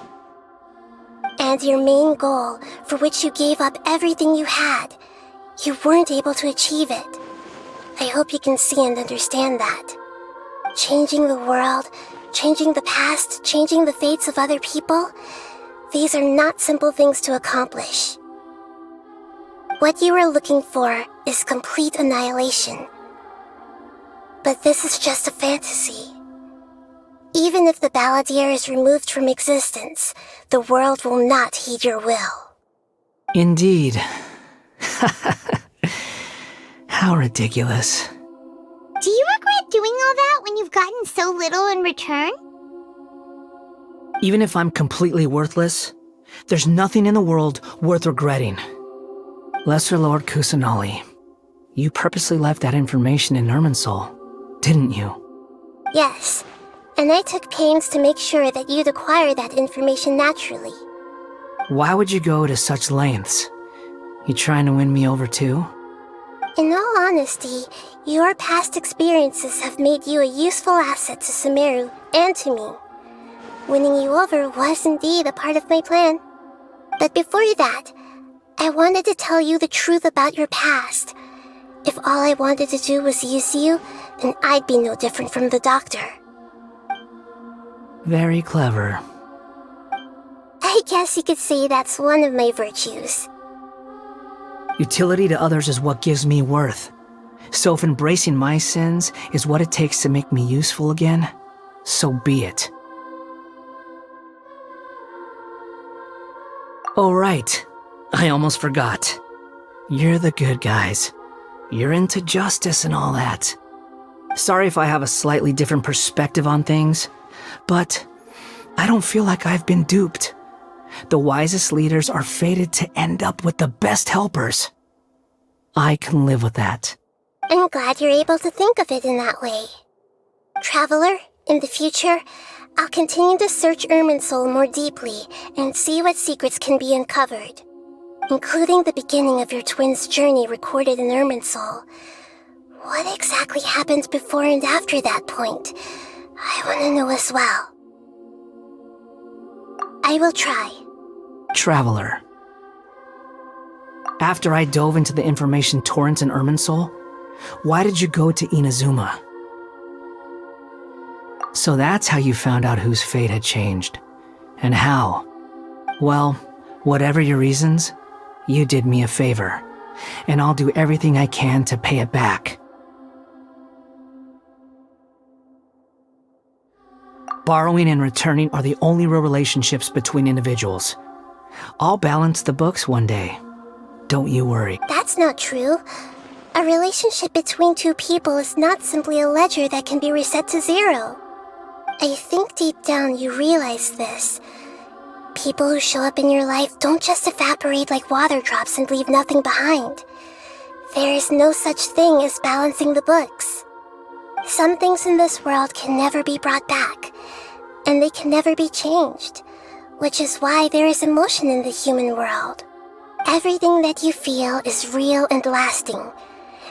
And your main goal, for which you gave up everything you had, you weren't able to achieve it. I hope you can see and understand that. Changing the world, changing the past, changing the fates of other people, these are not simple things to accomplish. What you are looking for is complete annihilation. But this is just a fantasy. Even if the Balladeer is removed from existence, the world will not heed your will. Indeed. How ridiculous. Do you regret doing all that when you've gotten so little in return? Even if I'm completely worthless, there's nothing in the world worth regretting. Lesser Lord Kusanali, you purposely left that information in Irminsul, didn't you? Yes, and I took pains to make sure that you'd acquire that information naturally. Why would you go to such lengths? You trying to win me over too? In all honesty, your past experiences have made you a useful asset to Sumeru and to me. Winning you over was indeed a part of my plan. But before that, I wanted to tell you the truth about your past. If all I wanted to do was use you, then I'd be no different from the doctor. Very clever. I guess you could say that's one of my virtues. Utility to others is what gives me worth. So if embracing my sins is what it takes to make me useful again, so be it. Oh, right. I almost forgot. You're the good guys. You're into justice and all that. Sorry if I have a slightly different perspective on things, but I don't feel like I've been duped. The wisest leaders are fated to end up with the best helpers. I can live with that. I'm glad you're able to think of it in that way. Traveler, in the future, I'll continue to search Irminsul more deeply and see what secrets can be uncovered, including the beginning of your twins' journey recorded in Irminsul. What exactly happened before and after that point? I want to know as well. I will try. Traveler. After I dove into the information torrent in Irminsul, why did you go to Inazuma? So that's how you found out whose fate had changed. And how. Well, whatever your reasons, you did me a favor, and I'll do everything I can to pay it back. Borrowing and returning are the only real relationships between individuals. I'll balance the books one day. Don't you worry. That's not true. A relationship between two people is not simply a ledger that can be reset to zero. I think deep down you realize this. People who show up in your life don't just evaporate like water drops and leave nothing behind. There is no such thing as balancing the books. Some things in this world can never be brought back, and they can never be changed, which is why there is emotion in the human world. Everything that you feel is real and lasting,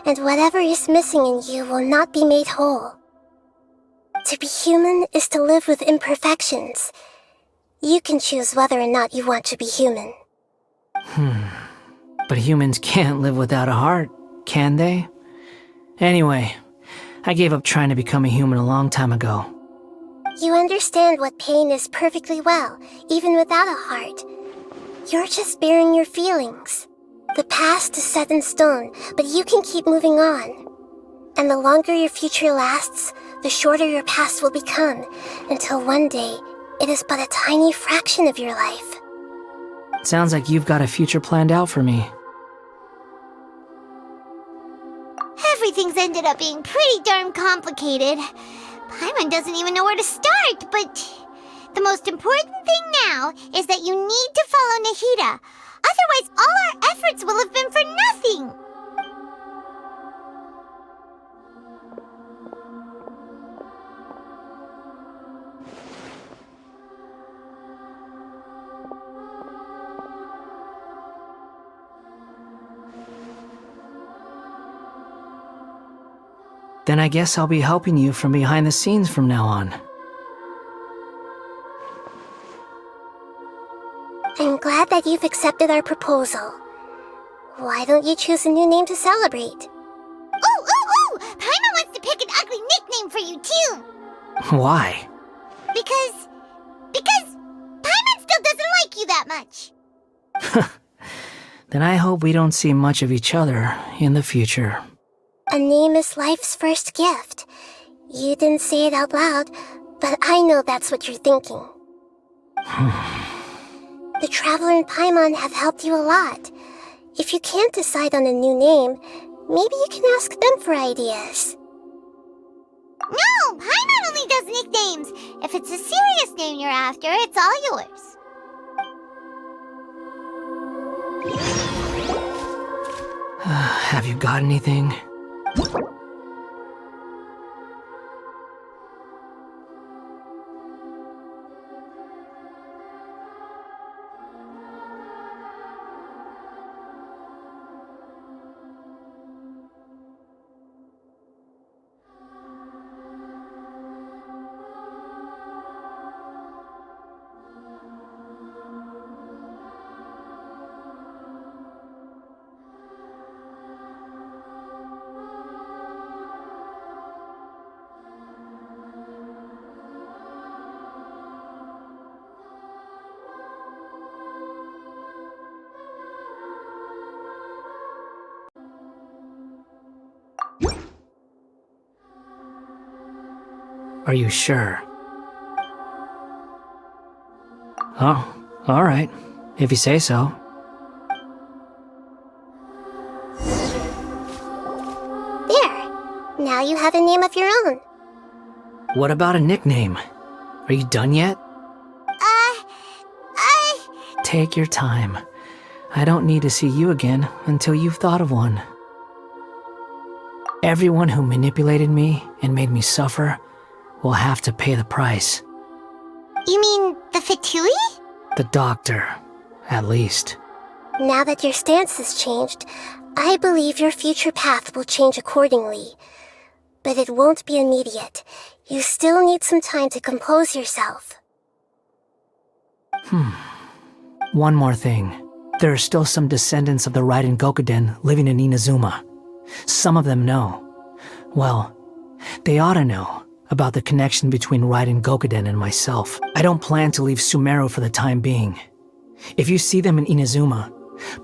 and whatever is missing in you will not be made whole. To be human is to live with imperfections. You can choose whether or not you want to be human. But humans can't live without a heart, can they? Anyway, I gave up trying to become a human a long time ago. You understand what pain is perfectly well, even without a heart. You're just bearing your feelings. The past is set in stone, but you can keep moving on. And the longer your future lasts, the shorter your past will become, until one day, it is but a tiny fraction of your life. Sounds like you've got a future planned out for me. Everything's ended up being pretty darn complicated. Paimon doesn't even know where to start, but the most important thing now is that you need to follow Nahida. Otherwise, all our efforts will have been for nothing. Then I guess I'll be helping you from behind the scenes from now on. I'm glad that you've accepted our proposal. Why don't you choose a new name to celebrate? Ooh! Paimon wants to pick an ugly nickname for you, too. Why? Because Paimon still doesn't like you that much. Then I hope we don't see much of each other in the future. A name is life's first gift. You didn't say it out loud, but I know that's what you're thinking. The Traveler and Paimon have helped you a lot. If you can't decide on a new name, maybe you can ask them for ideas. No, Paimon only does nicknames. If it's a serious name you're after, it's all yours. Have you got anything? Are you sure? Oh, alright. If you say so. There. Now you have a name of your own. What about a nickname? Are you done yet? Take your time. I don't need to see you again until you've thought of one. Everyone who manipulated me and made me suffer will have to pay the price. You mean the Fatui? The doctor, at least. Now that your stance has changed, I believe your future path will change accordingly. But it won't be immediate. You still need some time to compose yourself. One more thing. There are still some descendants of the Raiden Gokuden living in Inazuma. Some of them know. Well, they ought to know about the connection between Raiden Gokuden and myself. I don't plan to leave Sumeru for the time being. If you see them in Inazuma,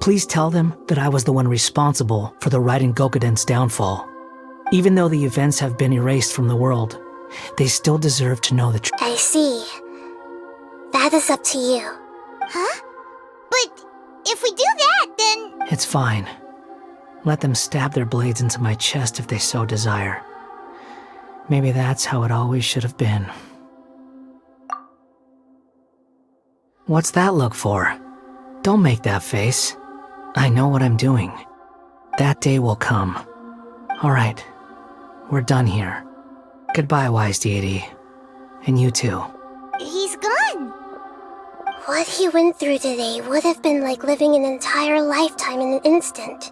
please tell them that I was the one responsible for the Raiden Gokuden's downfall. Even though the events have been erased from the world, they still deserve to know the truth. I see. That is up to you. Huh? But if we do that, then... It's fine. Let them stab their blades into my chest if they so desire. Maybe that's how it always should have been. What's that look for? Don't make that face. I know what I'm doing. That day will come. Alright, we're done here. Goodbye, wise deity. And you too. He's gone. What he went through today would have been like living an entire lifetime in an instant.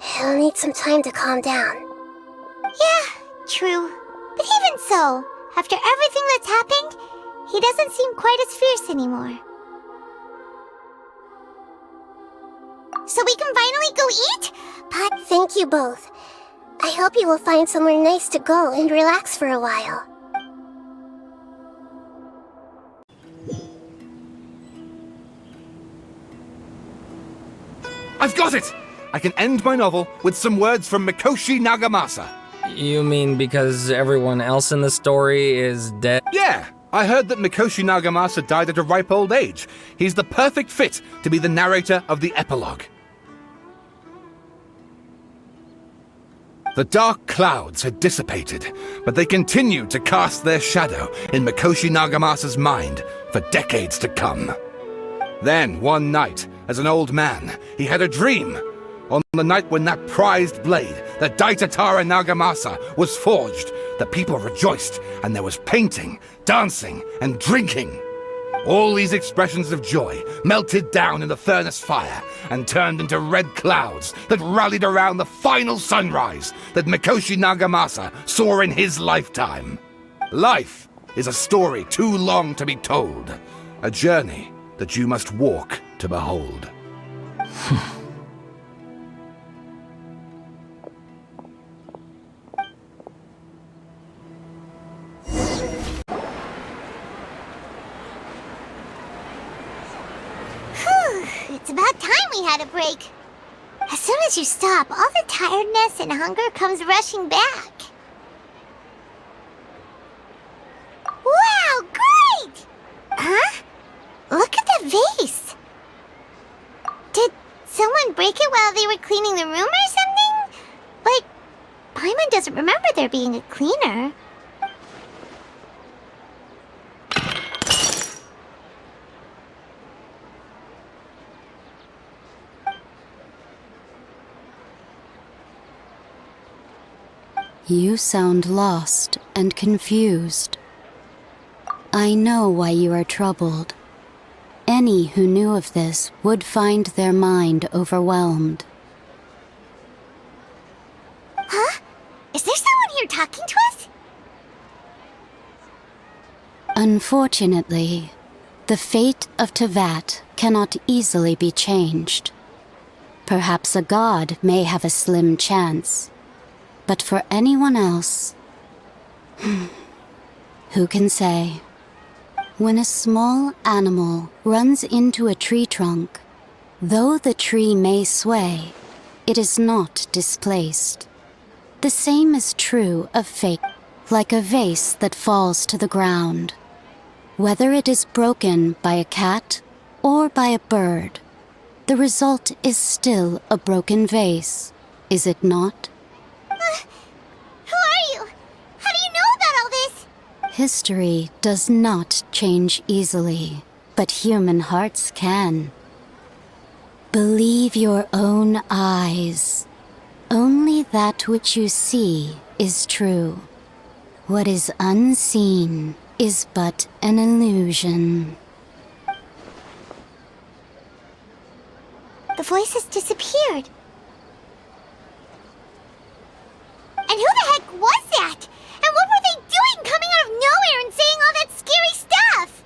He'll need some time to calm down. Yeah, true. But even so, after everything that's happened, he doesn't seem quite as fierce anymore. So we can finally go eat? But thank you both. I hope you will find somewhere nice to go and relax for a while. I've got it! I can end my novel with some words from Mikoshi Nagamasa. You mean because everyone else in the story is dead? Yeah! I heard that Mikoshi Nagamasa died at a ripe old age. He's the perfect fit to be the narrator of the epilogue. The dark clouds had dissipated, but they continued to cast their shadow in Mikoshi Nagamasa's mind for decades to come. Then, one night, as an old man, he had a dream. On the night when that prized blade, the Daitatara Nagamasa, was forged, the people rejoiced, and there was painting, dancing, and drinking. All these expressions of joy melted down in the furnace fire and turned into red clouds that rallied around the final sunrise that Mikoshi Nagamasa saw in his lifetime. Life is a story too long to be told, a journey that you must walk to behold. It's about time we had a break. As soon as you stop, all the tiredness and hunger comes rushing back. Wow, great! Huh? Look at the vase. Did someone break it while they were cleaning the room or something? Like, Paimon doesn't remember there being a cleaner. You sound lost and confused. I know why you are troubled. Any who knew of this would find their mind overwhelmed. Huh? Is there someone here talking to us? Unfortunately, the fate of Tevat cannot easily be changed. Perhaps a god may have a slim chance. But for anyone else, who can say? When a small animal runs into a tree trunk, though the tree may sway, it is not displaced. The same is true of fate, like a vase that falls to the ground. Whether it is broken by a cat or by a bird, the result is still a broken vase, is it not? Who are you? How do you know about all this? History does not change easily, but human hearts can. Believe your own eyes. Only that which you see is true. What is unseen is but an illusion. The voice has disappeared. And who the heck was that? And what were they doing coming out of nowhere and saying all that scary stuff?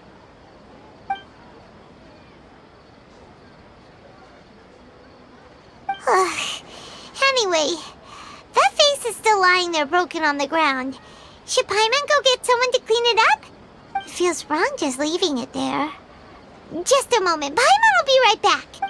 Anyway, that face is still lying there broken on the ground. Should Paimon go get someone to clean it up? It feels wrong just leaving it there. Just a moment, Paimon will be right back.